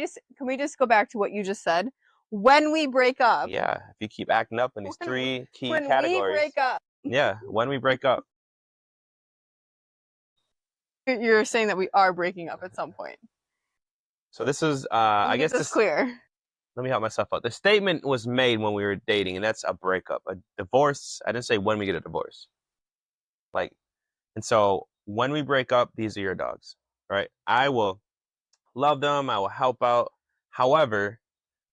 we just go back to what you just said? When we break up. Yeah, if you keep acting up in these 3 key when categories. When we break up. Yeah, when we break up. You're saying that we are breaking up at some point. So this is, I guess this clear. Let me help myself out. The statement was made when we were dating, and that's a breakup. A divorce, I didn't say when we get a divorce. And so when we break up, these are your dogs, right? I will love them. I will help out. However,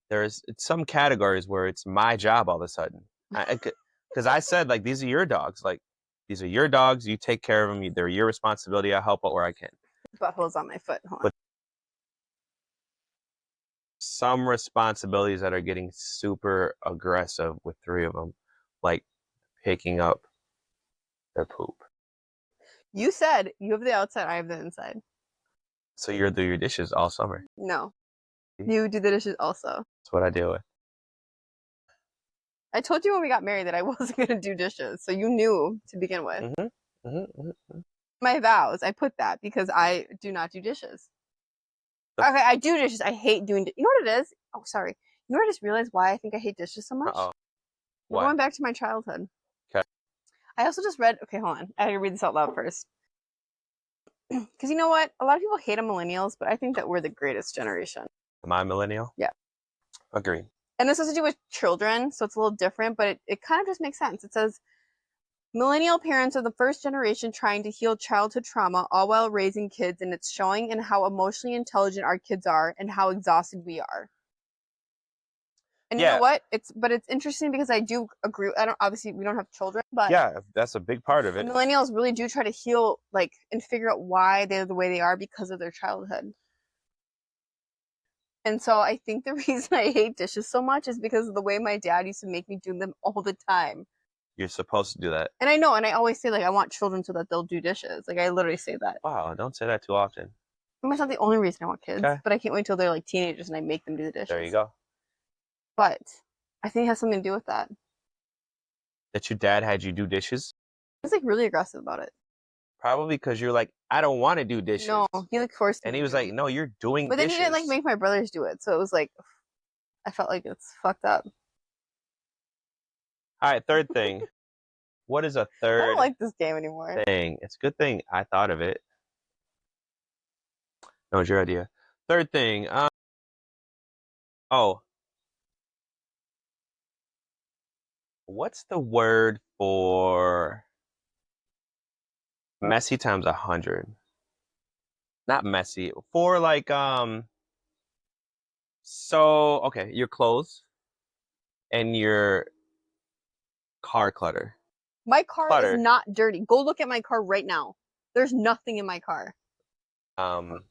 there's some categories where it's my job all of a sudden. Because I said, like, these are your dogs. Like, these are your dogs. You take care of them. They're your responsibility. I help out where I can. Butthole's on my foot. Hold on. But some responsibilities that are getting super aggressive with 3 of them, like picking up their poop. You said you have the outside, I have the inside. So you do your dishes all summer. No. You do the dishes also. That's what I deal with. I told you when we got married that I wasn't going to do dishes, so you knew to begin with. My vows, I put that because I do not do dishes. Okay, I do dishes. I hate doing. You know what it is? Oh, sorry. You know what I just realized why I think I hate dishes so much? We're going back to my childhood. Okay. I also just read. Okay, hold on. I gotta read this out loud first. Because you know what? A lot of people hate on millennials, but I think that we're the greatest generation. Am I a millennial? Yeah. Agreed. And this has to do with children, so it's a little different, but it kind of just makes sense. It says, millennial parents are the first generation trying to heal childhood trauma, all while raising kids, and it's showing in how emotionally intelligent our kids are and how exhausted we are. And you know what? It's interesting because I do agree. Obviously we don't have children, but yeah, that's a big part of it. Millennials really do try to heal, like, and figure out why they're the way they are because of their childhood. And so I think the reason I hate dishes so much is because of the way my dad used to make me do them all the time. You're supposed to do that. And I know, and I always say, like, I want children so that they'll do dishes. Like, I literally say that. Wow, don't say that too often. I mean, it's not the only reason I want kids, but I can't wait till they're like teenagers and I make them do the dishes. There you go. But I think it has something to do with that. That your dad had you do dishes? He was like really aggressive about it. Probably because you're like, I don't want to do dishes. No, he like forced me. And he was like, no, you're doing dishes. But then he didn't like make my brothers do it. So it was like, I felt like it's fucked up. All right, third thing. What is a I third don't like this game anymore. thing? It's a good thing I thought of it. That was your idea. Third thing. Oh, what's the word for messy times 100? Not messy. For like so okay, your clothes and your car clutter. My car is Clutter. not dirty. Go look at my car right now. There's nothing in my car. Um,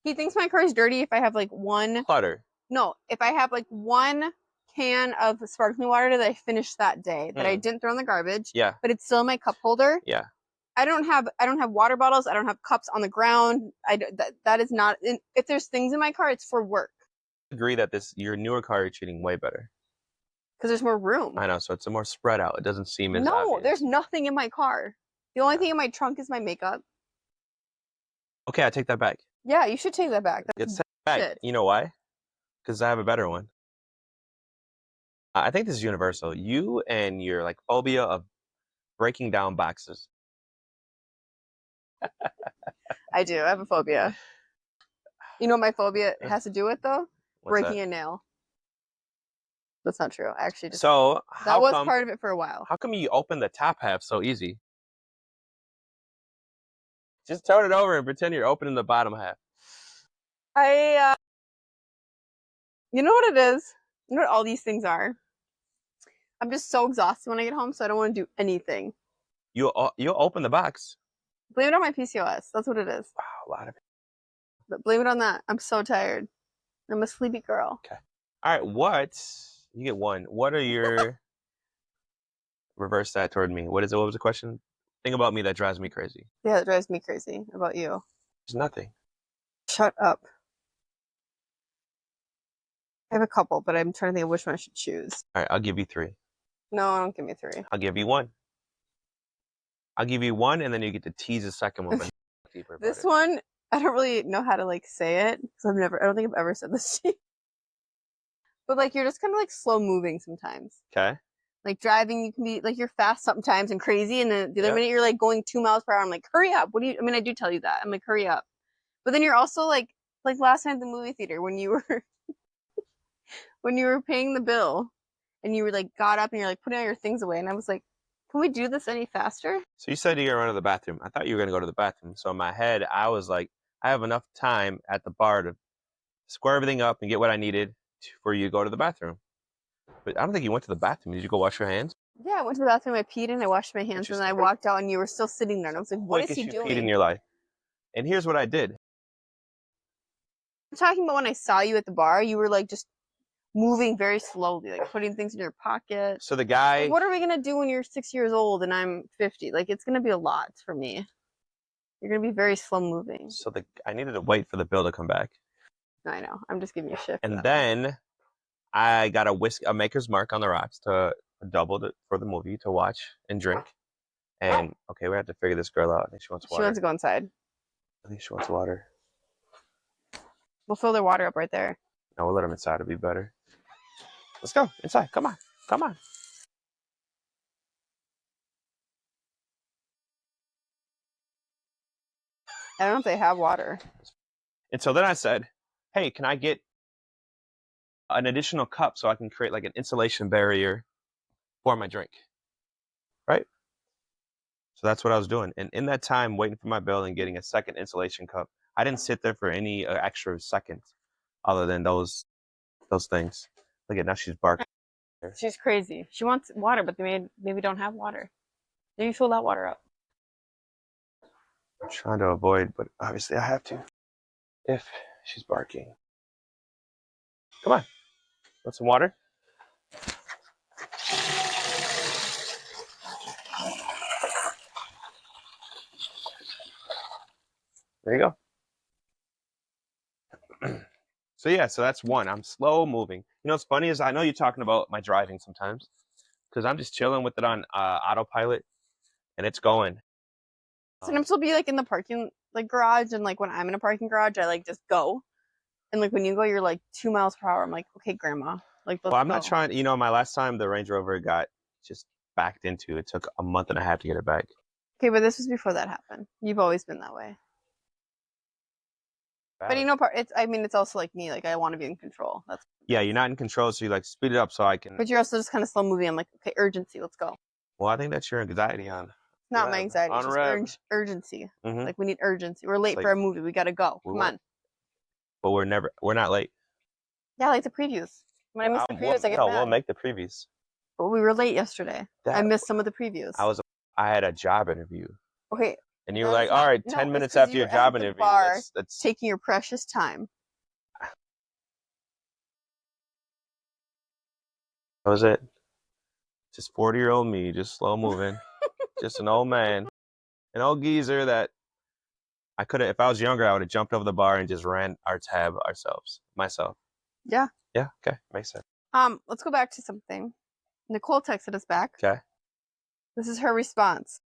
He thinks my car is dirty if I have like one. clutter. No, if I have like one can of sparkling water that I finished that day that I didn't throw in the garbage, Yeah. but it's still in my cup holder. Yeah. I don't have water bottles. I don't have cups on the ground. That is not. If there's things in my car, it's for work Agree that your newer car you're treating way better. because there's more room. I know, so it's a more spread out. It doesn't seem as No, obvious. there's nothing in my car. The only thing in my trunk is my makeup. Okay, I take that back. Yeah, you should take that back. That's It's back. shit. You know why? Because I have a better one. I think this is universal. You and your like phobia of breaking down boxes. I do. I have a phobia. You know what my phobia has to do with though? What's Breaking that? a nail. That's not true. I actually just So that was part of it for a while. how come you open the top half so easy? Just turn it over and pretend you're opening the bottom half. You know what it is? You know what all these things are? I'm just so exhausted when I get home, so I don't want to do anything. You'll open the box. Blame it on my PCOS. That's what it is. Wow, a lot of it. But blame it on that. I'm so tired. I'm a sleepy girl. Okay. All right. You get one. What are your reverse that toward me? What is it? What was the question? Thing about me that drives me crazy. Yeah, that drives me crazy about you. There's nothing. Shut up. I have a couple, but I'm trying to think of which one I should choose. All right, I'll give you 3. No, don't give me 3. I'll give you 1. I'll give you 1, and then you get to tease the second one. But deeper about This it. one, I don't really know how to like say it because I don't think I've ever said this to you. But like you're just kind of like slow moving sometimes. Okay. Like driving, you can be like you're fast sometimes and crazy, and then the other Yep. minute you're like going 2 miles per hour. I'm like, hurry up! What do you? I mean, I do tell you that. I'm like, hurry up. But then you're also like last night at the movie theater when you were when you were paying the bill, and you were like got up and you're like putting all your things away, and I was like, can we do this any faster? So you said you're gonna run to the bathroom. I thought you were gonna go to the bathroom. So in my head, I was like, I have enough time at the bar to square everything up and get what I needed for you to go to the bathroom. But I don't think you went to the bathroom. Did you go wash your hands? Yeah, I went to the bathroom, I peed, and I washed my hands, and then I walked out, and you were still sitting there, and I was like, what is he Quickest you doing? peed in your life. And here's what I did. I'm talking about when I saw you at the bar, you were like just moving very slowly, like putting things in your pocket. So the guy. Like, what are we gonna do when you're 6 years old and I'm 50? Like, it's gonna be a lot for me. You're gonna be very slow moving. So I needed to wait for the bill to come back. I know. I'm just giving you shit. And then I got a maker's mark on the rocks to double it for the movie to watch and drink. And okay, we have to figure this girl out. I think she wants water. She wants to go inside. I think she wants water. We'll fill their water up right there. No, we'll let them inside. It'll be better. Let's go inside. Come on. Come on. I don't know if they have water. And so then I said, hey, can I get an additional cup so I can create like an insulation barrier for my drink? Right? So that's what I was doing. And in that time, waiting for my bill and getting a second insulation cup, I didn't sit there for any extra seconds other than those things. Look at now she's barking. She's crazy. She wants water, but they maybe don't have water. Maybe fill that water up. I'm trying to avoid, but obviously I have to if she's barking. Come on. Want some water? There you go. So yeah, so that's 1. I'm slow moving. You know what's funny is I know you're talking about my driving sometimes because I'm just chilling with it on autopilot and it's going. Sometimes we'll be like in the parking like garage, and like when I'm in a parking garage, I like just go. And like when you go, you're like 2 miles per hour. I'm like, okay, grandma. Like, let's Well, I'm go. not trying. You know, my last time the Range Rover got just backed into. It took a month and a half to get it back. Okay, but this was before that happened. You've always been that way. But you know, it's also like me. Like I want to be in control. Yeah, you're not in control, so you like speed it up so I can. But you're also just kind of slow moving. I'm like, okay, urgency. Let's go. Well, I think that's your anxiety on. Not my anxiety. It's just urgency. Mm-hmm. Like we need urgency. We're late for a movie. We gotta go. Come on. But we're not late. Yeah, like the previews. When I miss the previews, I get mad. We'll make the previews. But we were late yesterday. I missed some of the previews. I had a job interview. Okay. And you were like, all right, 10 minutes after your job interview. That's taking your precious time. That was it. Just 40-year-old me, just slow moving. Just an old man. An old geezer that I could have, if I was younger, I would have jumped over the bar and just ran our tab myself. Yeah. Yeah, okay. Makes sense. Let's go back to something. Nicole texted us back. Okay. This is her response.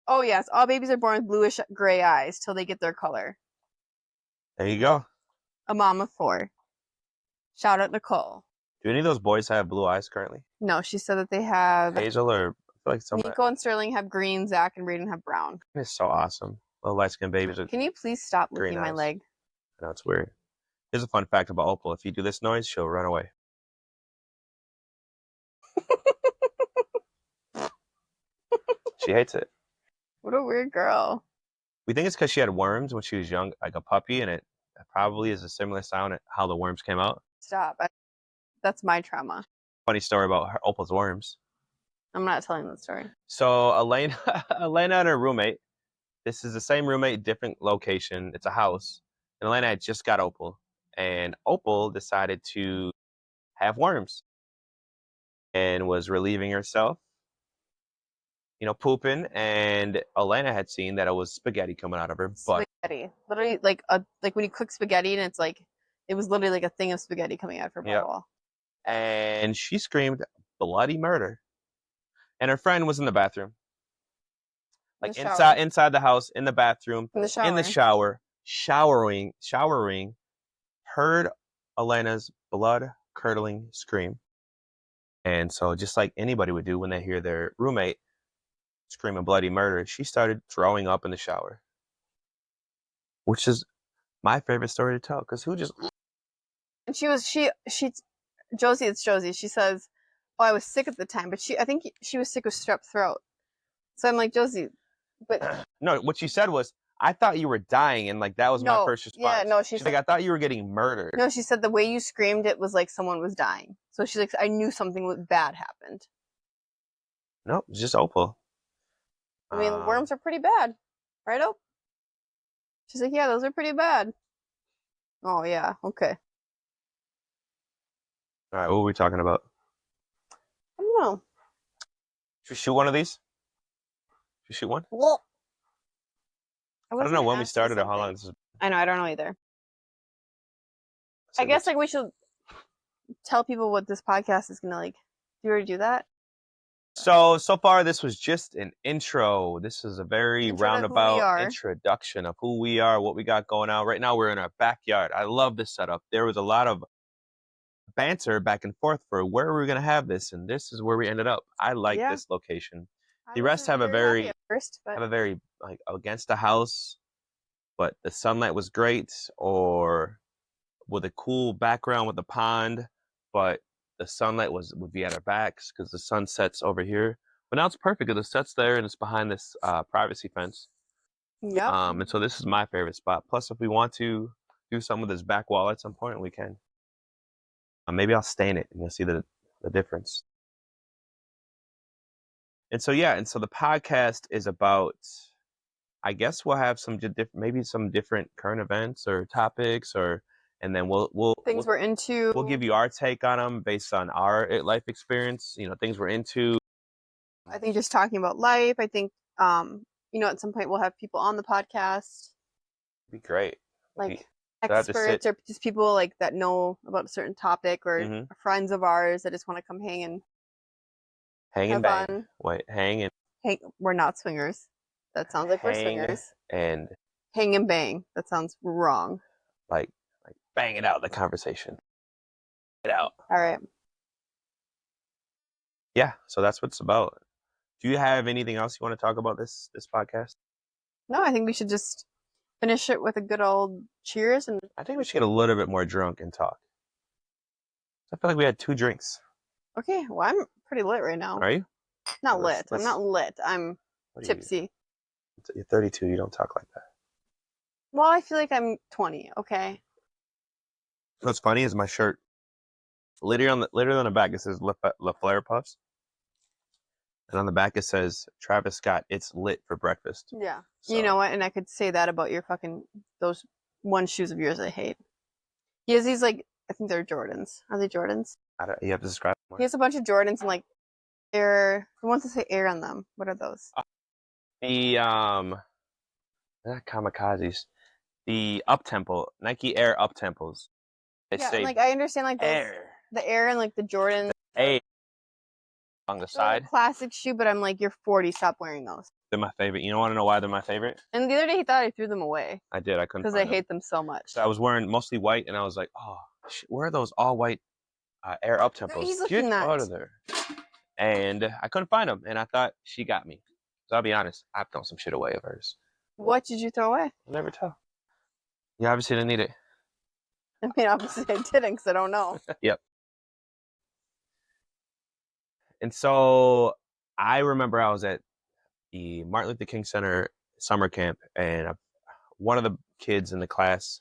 Oh, yes. All babies are born with bluish gray eyes till they get their color. There you go. A mom of 4. Shout out Nicole. Do any of those boys have blue eyes currently? No, she said that they have... Hazel or... I feel like some... Nico and Sterling have green, Zach and Brayden have brown. It's so awesome. Little light-skinned babies with Can you please stop licking my leg? I know, it's weird. Here's a fun fact about Opal. If you do this noise, she'll run away. She hates it. What a weird girl. We think it's because she had worms when she was young, like a puppy, and it probably is a similar sound at how the worms came out. Stop. That's my trauma. Funny story about Opal's worms. I'm not telling the story. So Elena and her roommate, this is the same roommate, different location. It's a house. And Elena had just got Opal. And Opal decided to have worms and was relieving herself, pooping. And Elena had seen that it was spaghetti coming out of her butt. Spaghetti. Literally, like when you cook spaghetti and it's like, it was literally like a thing of spaghetti coming out of her butthole. And she screamed bloody murder. And her friend was in the bathroom. Like inside the house, in the bathroom, in the shower, showering, heard Elena's blood-curdling scream. And so just like anybody would do when they hear their roommate screaming bloody murder, she started throwing up in the shower. Which is my favorite story to tell, because who just... And Josie, it's Josie. She says, oh, I was sick at the time, but I think she was sick with strep throat. So I'm like, Josie, but... No, what she said was, I thought you were dying, and like that was my first response. Yeah, no, she's like, I thought you were getting murdered. No, she said the way you screamed, it was like someone was dying. So she's like, I knew something bad happened. Nope, just Opal. I mean, worms are pretty bad, right, Op? She's like, yeah, those are pretty bad. Oh, yeah, okay. All right, what were we talking about? I don't know. Should we shoot one of these? Should we shoot one? Well, I don't know when we started or how long this is. I know, I don't know either. I guess like we should tell people what this podcast is gonna like. Do you already do that? So far this was just an intro. This is a very roundabout introduction of who we are, what we got going on. Right now we're in our backyard. I love this setup. There was a lot of banter back and forth for where we're gonna have this, and this is where we ended up. I like this location. The rest have a very like against the house, but the sunlight was great, or with a cool background with the pond, but the sunlight would be at our backs because the sun sets over here. But now it's perfect because it sets there and it's behind this privacy fence. Yeah. And so this is my favorite spot. Plus, if we want to do some of this back wall at some point, we can. Maybe I'll stain it and you'll see the difference. And so the podcast is about, I guess we'll have maybe some different current events or topics, and then we'll things we're into. We'll give you our take on them based on our life experience. Things we're into. I think just talking about life. I think at some point we'll have people on the podcast. It'd be great. Like experts or just people like that know about a certain topic, or friends of ours that just want to come hang and bang. Fun. Wait, hang. We're not swingers. That sounds like we're swingers. And hang and bang. That sounds wrong. Like bang it out, the conversation. Get out. All right. yeah, so that's what it's about. Do you have anything else you want to talk about this podcast? No, I think we should just finish it with a good old cheers and I think we should get a little bit more drunk and talk. I feel like we had 2 drinks. okay. Well, I'm pretty lit right now. Are you? Not lit. I'm not lit. I'm What are you? tipsy. You're 32. You don't talk like that. Well, I feel like I'm 20. Okay. What's funny is my shirt. Literally on the back it says La Flare Puffs, and on the back it says Travis Scott. It's lit for breakfast. Yeah. So, You know what? And I could say that about your fucking those one shoes of yours I hate. He has these like I think they're Jordans. Are they Jordans? you have to describe more. He has a bunch of Jordans and like air. The ones that say air on them. What are those? The not kamikazes. The up tempo Nike Air up tempos. They Yeah, say like I understand like those, air. the air and like the Jordans. A on the They're side. a classic shoe, but I'm like, you're 40. Stop wearing those. They're my favorite. You don't want to know why they're my favorite? And the other day he thought I threw them away I did. I couldn't because find I them. hate them so much. So I was wearing mostly white, and I was like, oh, where are those all white Air up tempos? He's Get looking out that. of there. And I couldn't find them, and I thought she got me. So I'll be honest, I've thrown some shit away of hers. What did you throw away? I'll never tell. You obviously didn't need it. I mean, obviously I didn't because I don't know. Yep. And so I remember I was at the Martin Luther King Center summer camp, and one of the kids in the class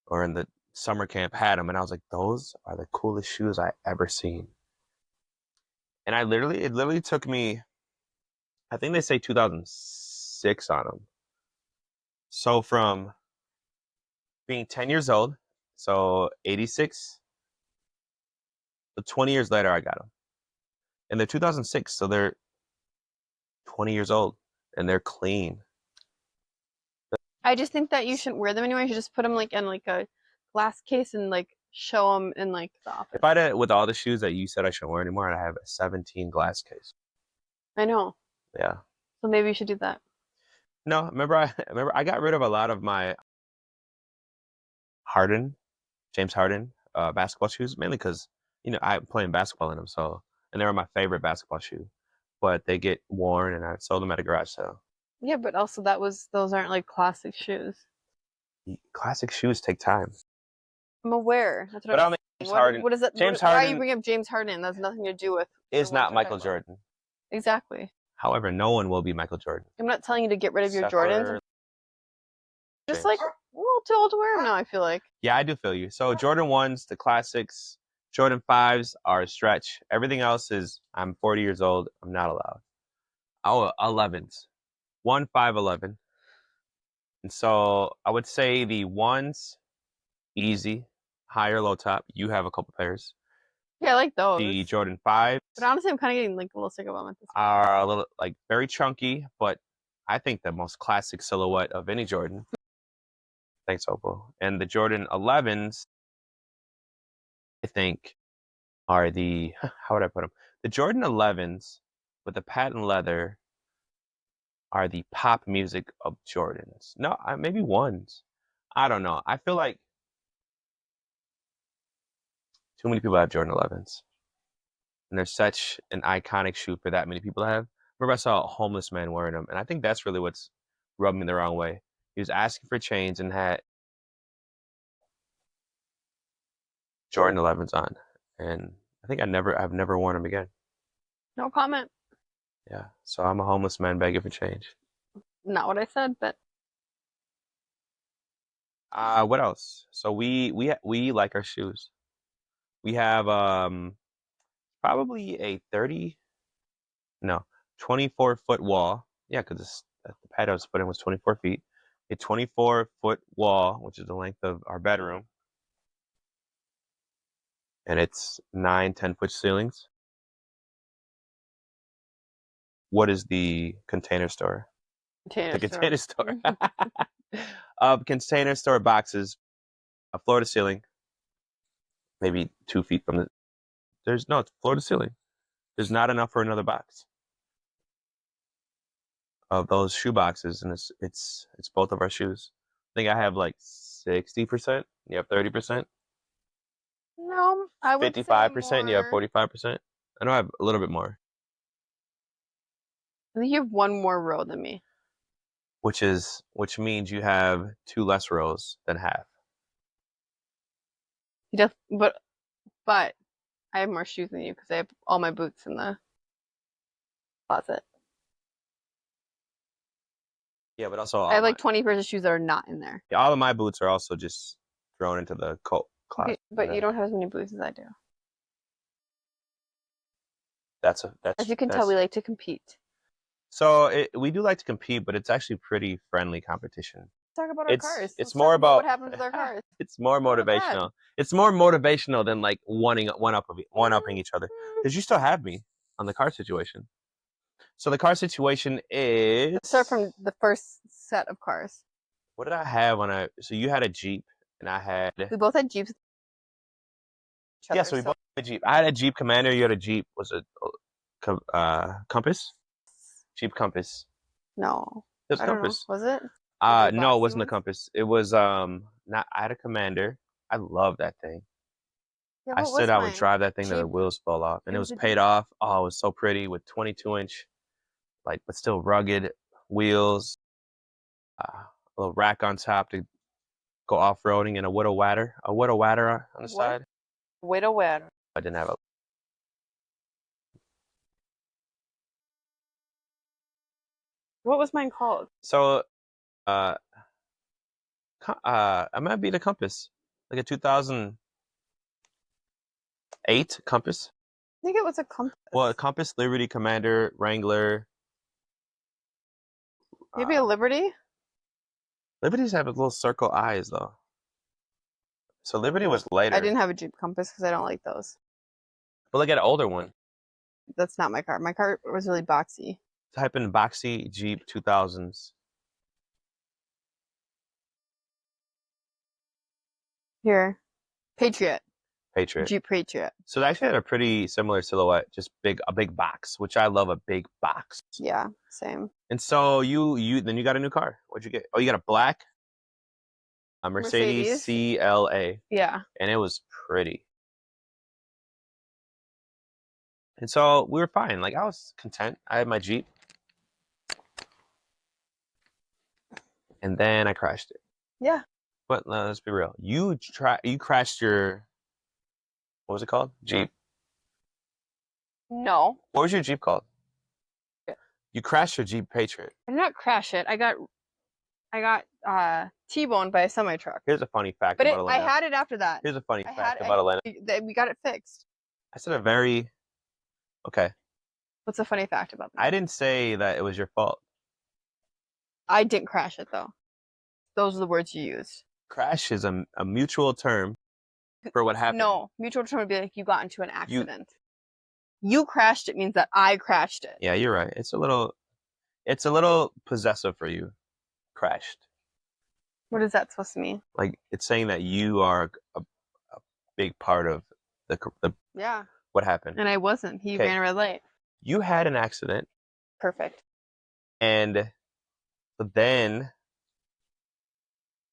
or in the summer camp had them, and I was like, those are the coolest shoes I ever seen. And it literally took me, I think they say 2006 on them. So from being 10 years old, so 86, so 20 years later, I got them. And they're 2006, so they're 20 years old, and they're clean. I just think that you shouldn't wear them anymore. You should just put them like in like a glass case and like show them in like the office. If I did with all the shoes that you said I shouldn't wear anymore, I'd have a 17 glass case. I know. Yeah. So maybe you should do that. No, remember I got rid of a lot of my James Harden basketball shoes, mainly because I'm playing basketball in them, so and they were my favorite basketball shoe. But they get worn, and I sold them at a garage sale. Yeah, but also those aren't like classic shoes. Classic shoes take time. I'm aware. That's what But I I'm don't think saying. James Harden. What is that? James Why are you Harden bringing up James Harden? That's nothing to do with. is not Michael Jordan. Exactly. However, no one will be Michael Jordan. I'm not telling you to get rid of your Except Jordans. for Just James. like a little too old to wear them now, I feel like. Yeah, I do feel you. So Jordan 1s, the classics, Jordan 5s are a stretch. Everything else is I'm 40 years old. I'm not allowed. Oh, 11s. 1, 5, 11. And so I would say the 1s, easy, high or low top. You have a couple pairs. Yeah, I like those. The Jordan 5s But honestly, I'm kind of getting like a little sick of them at this point. are a little like very chunky, but I think the most classic silhouette of any Jordan. Thanks, Opal. And the Jordan 11s, I think, are the, how would I put them? The Jordan 11s with the patent leather are the pop music of Jordans. No, maybe 1s. I don't know. I feel like too many people have Jordan 11s. And they're such an iconic shoe for that many people to have. Remember, I saw a homeless man wearing them, and I think that's really what's rubbed me the wrong way. He was asking for change and had Jordan 11s on, and I think I've never worn them again. No comment. Yeah, so I'm a homeless man begging for change. Not what I said, but What else? So we like our shoes. We have probably a 24-foot wall. Yeah, because the pad I was put in was 24 feet. A 24-foot wall, which is the length of our bedroom, and it's 9, 10-foot ceilings. What is the Container Store? Container Container Store. Container Store boxes, a floor to ceiling, maybe 2 feet from the. It's floor to ceiling. There's not enough for another box of those shoe boxes, and it's both of our shoes. I think I have like 60%. You have 30%. No, I would 55%. say You have more. 45%. I know I have a little bit more, I think you have one more row than me. which means you have 2 less rows than half. He does, but I have more shoes than you because I have all my boots in the closet. Yeah, but also I have like 20 pairs of shoes that are not in there. all of my boots are also just thrown into the coat closet. Okay, but you don't have as many boots as I do. That's As you can tell, we like to compete. So we do like to compete, but it's actually pretty friendly competition. Let's talk about our cars. It's Let's more talk about what about happens with our cars. it's more How about that? motivational. It's more motivational than like one upping each other. Because you still have me on the car situation. So the car situation is. Let's start from the first set of cars. What did I have when I? So you had a Jeep, and I had. We both had Jeeps. Yeah, so we both had a Jeep. I had a Jeep Commander. You had a Jeep. Was it Compass? Jeep Compass. No. It was I don't know. Compass. Was it? No, it wasn't a Compass. It was not. I had a Commander. I love that thing. Yeah, I what said was I would mine? drive that thing till the Jeep. wheels fall off, and It it was was a paid Jeep. off. Oh, it was so pretty with 22-inch, like, but still rugged wheels, a little rack on top to go off-roading, and a widow wadder on the side. Widow wadder. I didn't have a. What was mine called? So, uh, I might be the Compass, like a 2008 Compass. I think it was a Compass. Well, a Compass, Liberty, Commander, Wrangler. Maybe a Liberty? Liberties have little circle eyes though. So Liberty was later. I didn't have a Jeep Compass because I don't like those. But look at an older one. That's not my car. My car was really boxy. Type in boxy Jeep 2000s. Here. Patriot. Patriot. Jeep Patriot. So they actually had a pretty similar silhouette, just a big box, which I love a big box. Yeah, same. And so then you got a new car. What'd you get? Oh, you got a black Mercedes CLA. Yeah. And it was pretty. And so we were fine. Like I was content. I had my Jeep. And then I crashed it. Yeah. But let's be real. You crashed your, what was it called? Jeep. No. What was your Jeep called? Yeah. You crashed your Jeep Patriot. I did not crash it. I got T-boned by a semi truck. Here's a funny fact But about Atlanta. I had it after that. Here's a funny fact about Atlanta. We got it fixed. I said okay. What's a funny fact about that? I didn't say that it was your fault. I didn't crash it though. Those are the words you used. Crash is a mutual term for what happened. No, mutual term would be like you got into an accident. You crashed it means that I crashed it. Yeah, you're right. It's a little possessive for you. Crashed. What is that supposed to mean? Like it's saying that you are a big part of the Yeah. What happened? And I wasn't. He ran a red light. You had an accident. Perfect. And then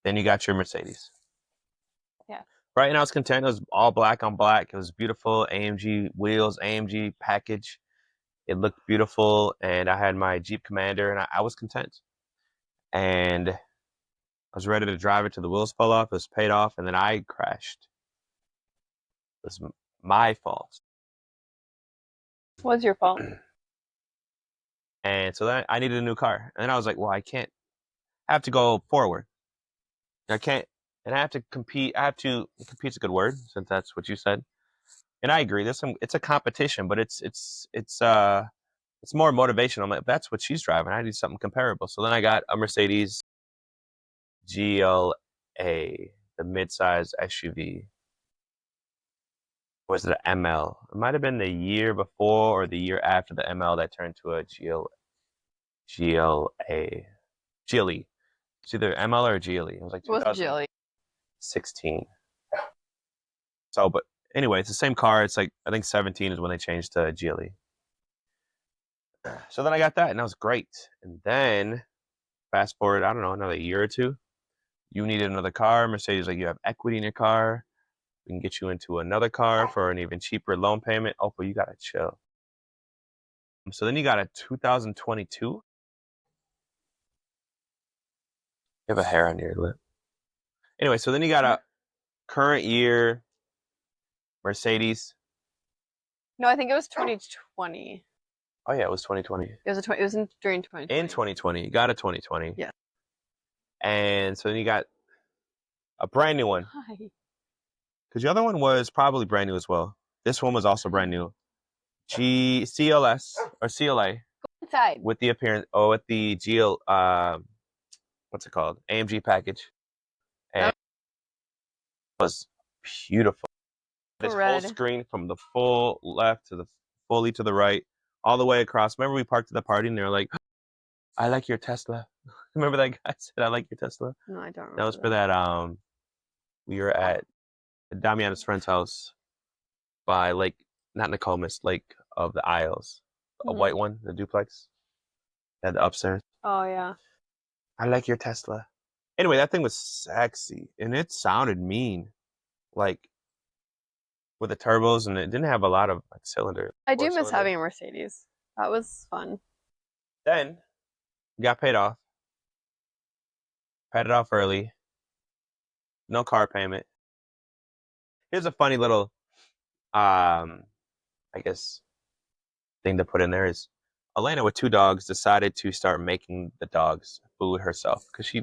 you got your Mercedes. Yeah. Right, and I was content. It was all black on black. It was beautiful. AMG wheels, AMG package. It looked beautiful, and I had my Jeep Commander, and I was content. And I was ready to drive it till the wheels fell off. It was paid off, and then I crashed. It was my fault. It was your fault. And so then I needed a new car. And then I was like, well, I can't. I have to go forward. I can't. And I have to compete. Compete's a good word, since that's what you said. And I agree. It's a competition, but it's more motivational. I'm like, that's what she's driving. I need something comparable. So then I got a Mercedes GLA, the midsize SUV. Was it an ML? It might have been the year before or the year after the ML that turned to a GLE. It's either ML or GLE. It was like 2016. So, but anyway, it's the same car. It's like, I think 17 is when they changed to GLE. So then I got that, and that was great. And then, fast forward, I don't know, another year or two, you needed another car. Mercedes, like, you have equity in your car. We can get you into another car for an even cheaper loan payment. Oh, but you gotta chill. So then you got a 2022. You have a hair on your lip. Anyway, so then you got a current year Mercedes. No, I think it was 2020. Oh yeah, it was 2020. It was during 2020. In 2020, you got a 2020. Yeah. And so then you got a brand new one. Hi. Because the other one was probably brand new as well. This one was also brand new. CLS or CLA Inside. with the appearance, with the GL, what's it called? AMG package. And it was beautiful. This whole screen from the full left to the fully to the right, all the way across. Remember we parked at the party and they were like, I like your Tesla. Remember that guy said, I like your Tesla? No, I don't remember. That was for that, we were at Damiana's friend's house by Lake, not Nokomis, Lake of the Isles. A white one, the duplex. Had the upstairs. Oh, yeah. I like your Tesla. Anyway, that thing was sexy. And it sounded mean. Like, with the turbos, and it didn't have a lot of like cylinder. I do miss having a Mercedes. That was fun. Then, got paid off. Paid it off early. No car payment. Here's a funny little, I guess, thing to put in there is Alana with 2 dogs decided to start making the dogs food herself because she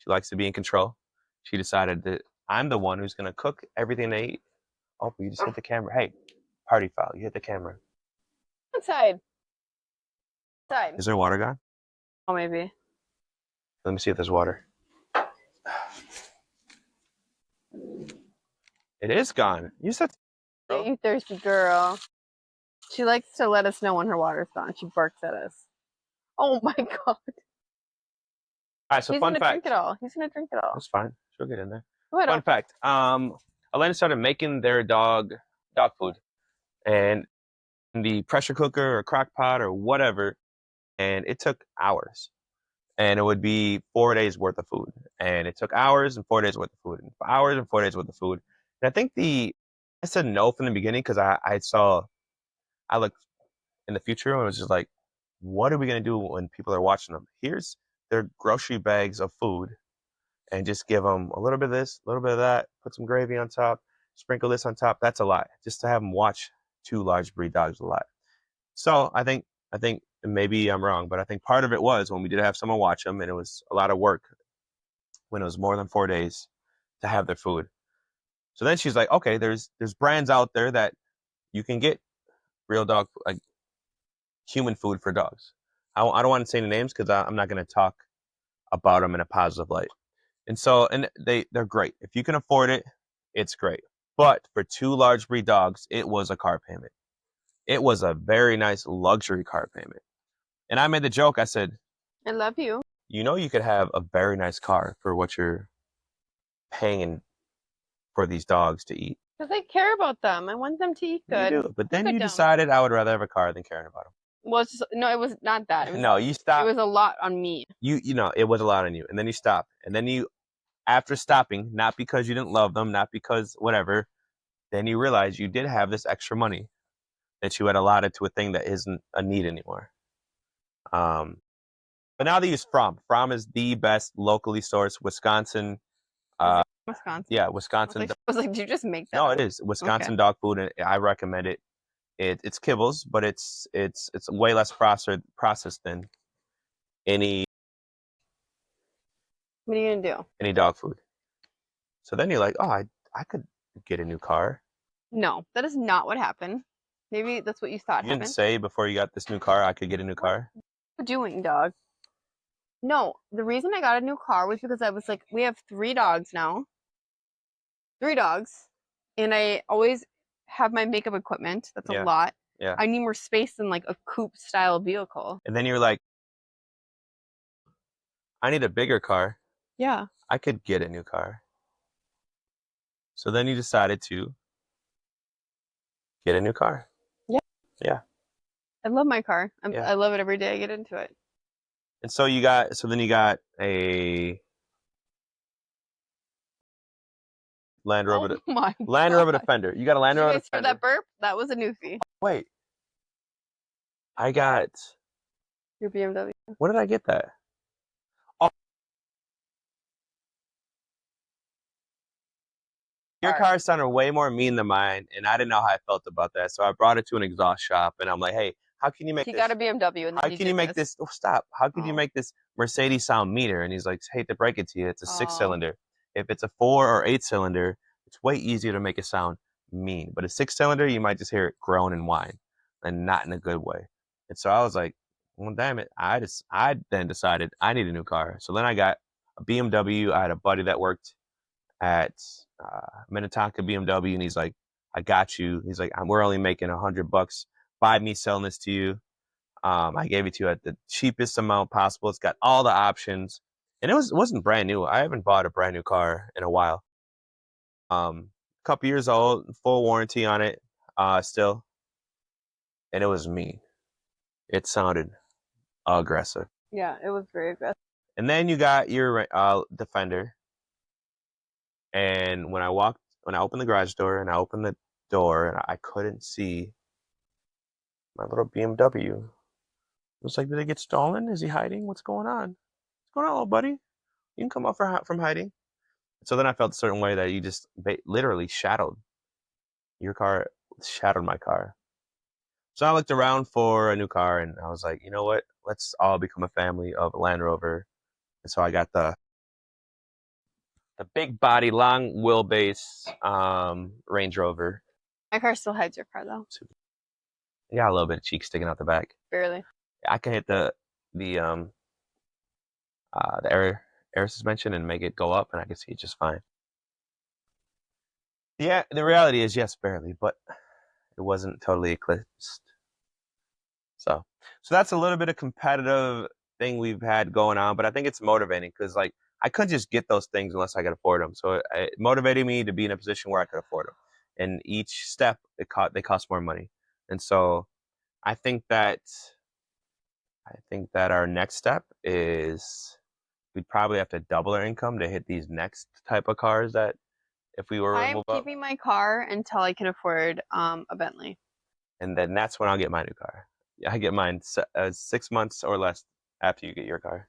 likes to be in control. She decided that I'm the one who's gonna cook everything they eat. Oh, you just hit the camera. Hey, party foul! You hit the camera. Inside. Inside. Is there water gone? Oh, maybe. Let me see if there's water. It is gone. You said. You thirsty girl. She likes to let us know when her water's gone. She barks at us. Oh my god. All right, so He's fun gonna fact. drink it all. He's gonna drink it all. That's fine. She'll get in there. Go Fun fact. Elena started making their dog food, and in the pressure cooker or crock pot or whatever, and it took hours, and it would be 4 days worth of food, and it took hours and 4 days worth of food, and hours and 4 days worth of food. And I think I said no from the beginning because I looked in the future and was just like, what are we gonna do when people are watching them? Here's their grocery bags of food, and just give them a little bit of this, a little bit of that, put some gravy on top, sprinkle this on top. That's a lot. Just to have them watch 2 large breed dogs a lot. So I think maybe I'm wrong, but I think part of it was when we did have someone watch them, and it was a lot of work when it was more than 4 days to have their food. So then she's like, okay, there's brands out there that you can get real dog, like human food for dogs. I don't want to say the names because I'm not going to talk about them in a positive light. And so, and they're great. If you can afford it, it's great. But for 2 large breed dogs, it was a car payment. It was a very nice luxury car payment. And I made the joke. I said, I love you. you know, you could have a very nice car for what you're paying for these dogs to eat. Because I care about them. I want them to eat good. You do. But then you decided I would rather have a car than caring about them. Well, it's just, no, it was not that. It was, no, you stopped. It was a lot on me. You know, it was a lot on you. And then you stopped. And then you, after stopping, not because you didn't love them, not because whatever, then you realized you did have this extra money that you had allotted to a thing that isn't a need anymore. But now they use Fromm. Fromm is the best locally sourced Wisconsin. Wisconsin. Yeah, Wisconsin. I was like, did you just make that? No, up? it is Wisconsin dog food, and I recommend it. It's kibbles, but it's way less processed than any. What are you gonna do? Any dog food. So then you're like, oh, I could get a new car. No, that is not what happened. Maybe that's what you thought. You didn't say before you got this new car I could get a new car? What are you doing, dog? No, the reason I got a new car was because I was like, we have 3 dogs now. 3 dogs. And I always have my makeup equipment. That's a lot. Yeah. I need more space than like a coupe style vehicle. And then you're like, I need a bigger car. Yeah. I could get a new car. So then you decided to get a new car. Yeah. Yeah. I love my car. I love it every day I get into it. And so then you got a Land Rover. Oh my Land Rover God. Defender. You got a Land Did you Rover guys hear Defender. that burp? That was a newfie. Wait. I got. Your BMW. Where did I get that? Oh. Your car sounded way more mean than mine, and I didn't know how I felt about that. So I brought it to an exhaust shop, and I'm like, "Hey, how can you make He this? got a BMW and then How he can you did make this. this? Oh, stop! How can you Oh. make this Mercedes sound meaner?" And he's like, "Hate to break it to you, it's a Oh. six-cylinder. If it's a 4 or 8 cylinder, it's way easier to make it sound mean. But a six-cylinder, you might just hear it groan and whine, and not in a good way." And so I was like, "Well, damn it!" I then decided I need a new car. So then I got a BMW. I had a buddy that worked at Minnetonka BMW, and he's like, "I got you." He's like, "We're only making $100 by me selling this to you. I gave it to you at the cheapest amount possible. It's got all the options, and it wasn't brand new. I haven't bought a brand new car in a while. A couple years old, full warranty on it, still, and it was mean. It sounded aggressive. Yeah, it was very aggressive. And then you got your Defender, and when I opened the garage door and I opened the door, and I couldn't see my little BMW. It was like, did it get stolen? Is he hiding? What's going on? What's going on, little buddy? You can come up from hiding. So then I felt a certain way that you just literally shadowed your car, shadowed my car. So I looked around for a new car, and I was like, you know what? Let's all become a family of a Land Rover. And so I got the big body, long wheelbase Range Rover. My car still hides your car though. You got a little bit of cheek sticking out the back. Barely. I can hit the air suspension and make it go up, and I can see it just fine. Yeah, the reality is yes, barely, but it wasn't totally eclipsed. So that's a little bit of competitive thing we've had going on, but I think it's motivating because like I couldn't just get those things unless I could afford them. So it motivated me to be in a position where I could afford them. And each step they cost more money, and so I think that our next step is we'd probably have to double our income to hit these next type of cars that if we were I to am move up, keeping my car until I can afford a Bentley. and then that's when I'll get my new car. I get mine 6 months or less after you get your car.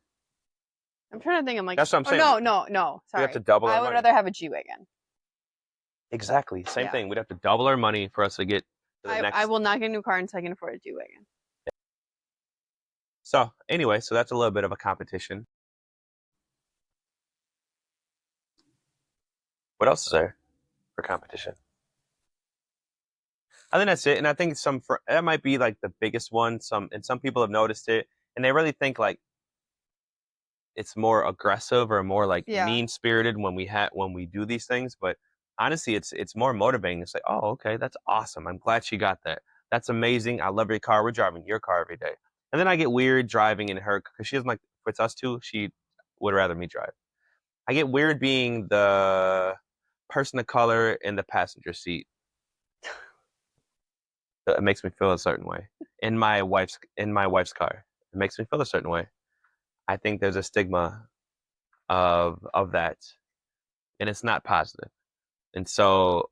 I'm trying to think. I'm like, That's what I'm oh saying. no. We have Sorry. to double I our would money. rather have a G-Wagon. Exactly. Same Yeah. thing. We'd have to double our money for us to get to the next. I will not get a new car until I can afford a G-Wagon. So anyway, so that's a little bit of a competition. What else is there for competition? I think that's it, and I think that might be like the biggest one. Some people have noticed it, and they really think like it's more aggressive or more like Yeah. mean spirited when we do these things. But honestly, it's more motivating. It's like, oh, okay, that's awesome. I'm glad she got that. That's amazing. I love your car. We're driving your car every day. And then I get weird driving in her because she doesn't like. If it's us two, she would rather me drive. I get weird being the person of color in the passenger seat. It makes me feel a certain way. In my wife's car, it makes me feel a certain way. I think there's a stigma of that, and it's not positive. And so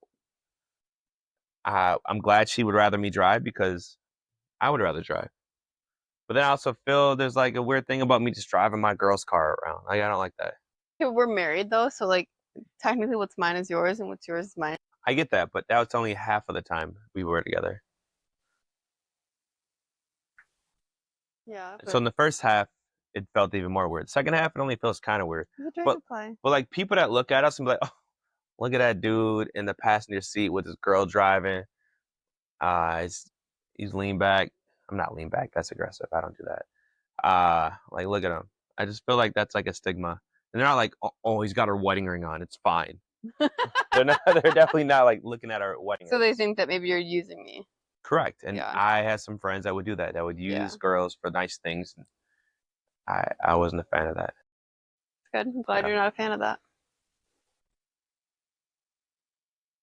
I'm glad she would rather me drive because I would rather drive. But then I also feel there's like a weird thing about me just driving my girl's car around. Like I don't like that. Okay, we're married though, so like technically what's mine is yours and what's yours is mine. I get that, but that was only half of the time we were together. Yeah. So in the first half, it felt even more weird. Second half, it only feels kind of weird. The But apply. but like people that look at us and be like, oh, look at that dude in the passenger seat with his girl driving. He's lean back. I'm not lean back. That's aggressive. I don't do that. Like look at him. I just feel like that's like a stigma. And they're not like, oh, he's got her wedding ring on. It's fine. They're not. They're definitely not like looking at our wedding So ring. they think that maybe you're using me. Correct. And Yeah. I had some friends that would do that. That would use Yeah. girls for nice things. And I wasn't a fan of that. Good. I'm glad Yeah. you're not a fan of that.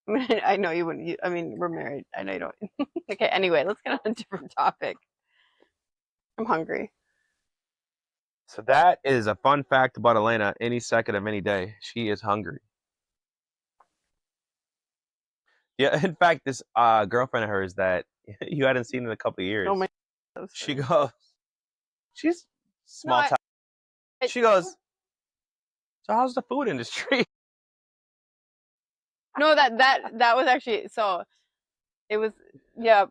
I mean, I know you wouldn't. I mean, we're married. I know you don't. Okay. Anyway, let's get on a different topic. I'm hungry. So that is a fun fact about Elena. Any second of any day, she is hungry. Yeah, in fact, this girlfriend of hers that you hadn't seen in a couple of years. Oh my. She goes, she's No, small time. She goes, so how's the food industry? No, that was actually so. It was yeah.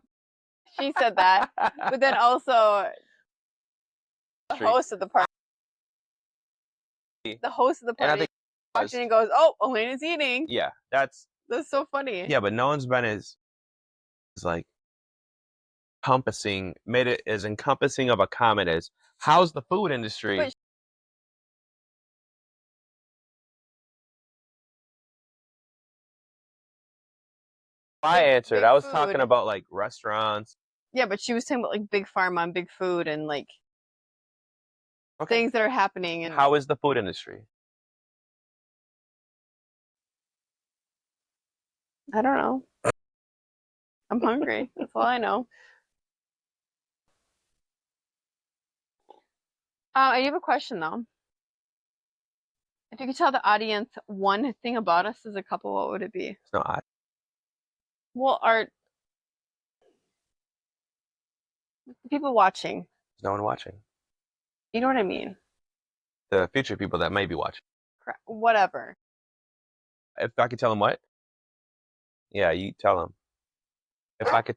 She said that, but then also the host of the party. The host of the And I party think watching and goes, "Oh, Elena's eating." yeah, that's so funny. yeah, but no one's been as like made it as encompassing of a comment as how's the food industry? But I answered. big I was food. talking about like restaurants. Yeah, but she was talking about like big pharma and big food and like things that are happening. And how is the food industry? I don't know. I'm hungry. That's all I know. I do have a question though. If you could tell the audience one thing about us as a couple, what would it be? It's no odd. Well, people watching. There's no one watching. You know what I mean? The future people that may be watching. Whatever. If I could tell them what? Yeah, you tell them. If I could.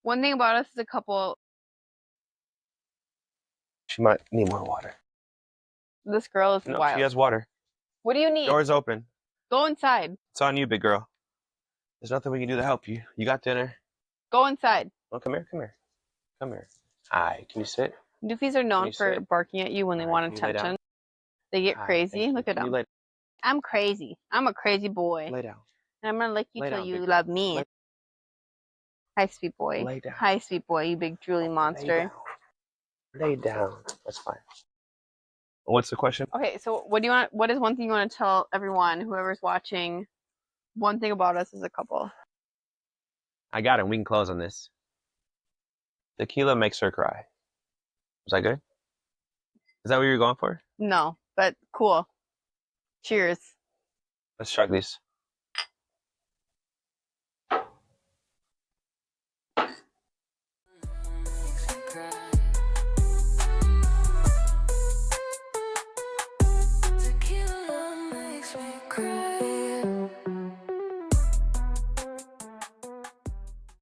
One thing about us as a couple. She might need more water. This girl is wild. She has water. What do you need? Door's open. Go inside. It's on you, big girl. There's nothing we can do to help you. You got dinner. Go inside. Well, come here. Hi, can you sit? Newfies are known for barking at you when they want attention. They get crazy. Look at them. I'm crazy. I'm a crazy boy. Lay down. And I'm gonna lick you till you love me. Hi, sweet boy. Lay down. Hi, sweet boy, you big drooling monster. Lay down. That's fine. What's the question? Okay, so what is one thing you want to tell everyone, whoever's watching, one thing about us as a couple? I got it. We can close on this. Tequila makes her cry. Was that good? Is that what you were going for? No, but cool. Cheers. Let's chug these.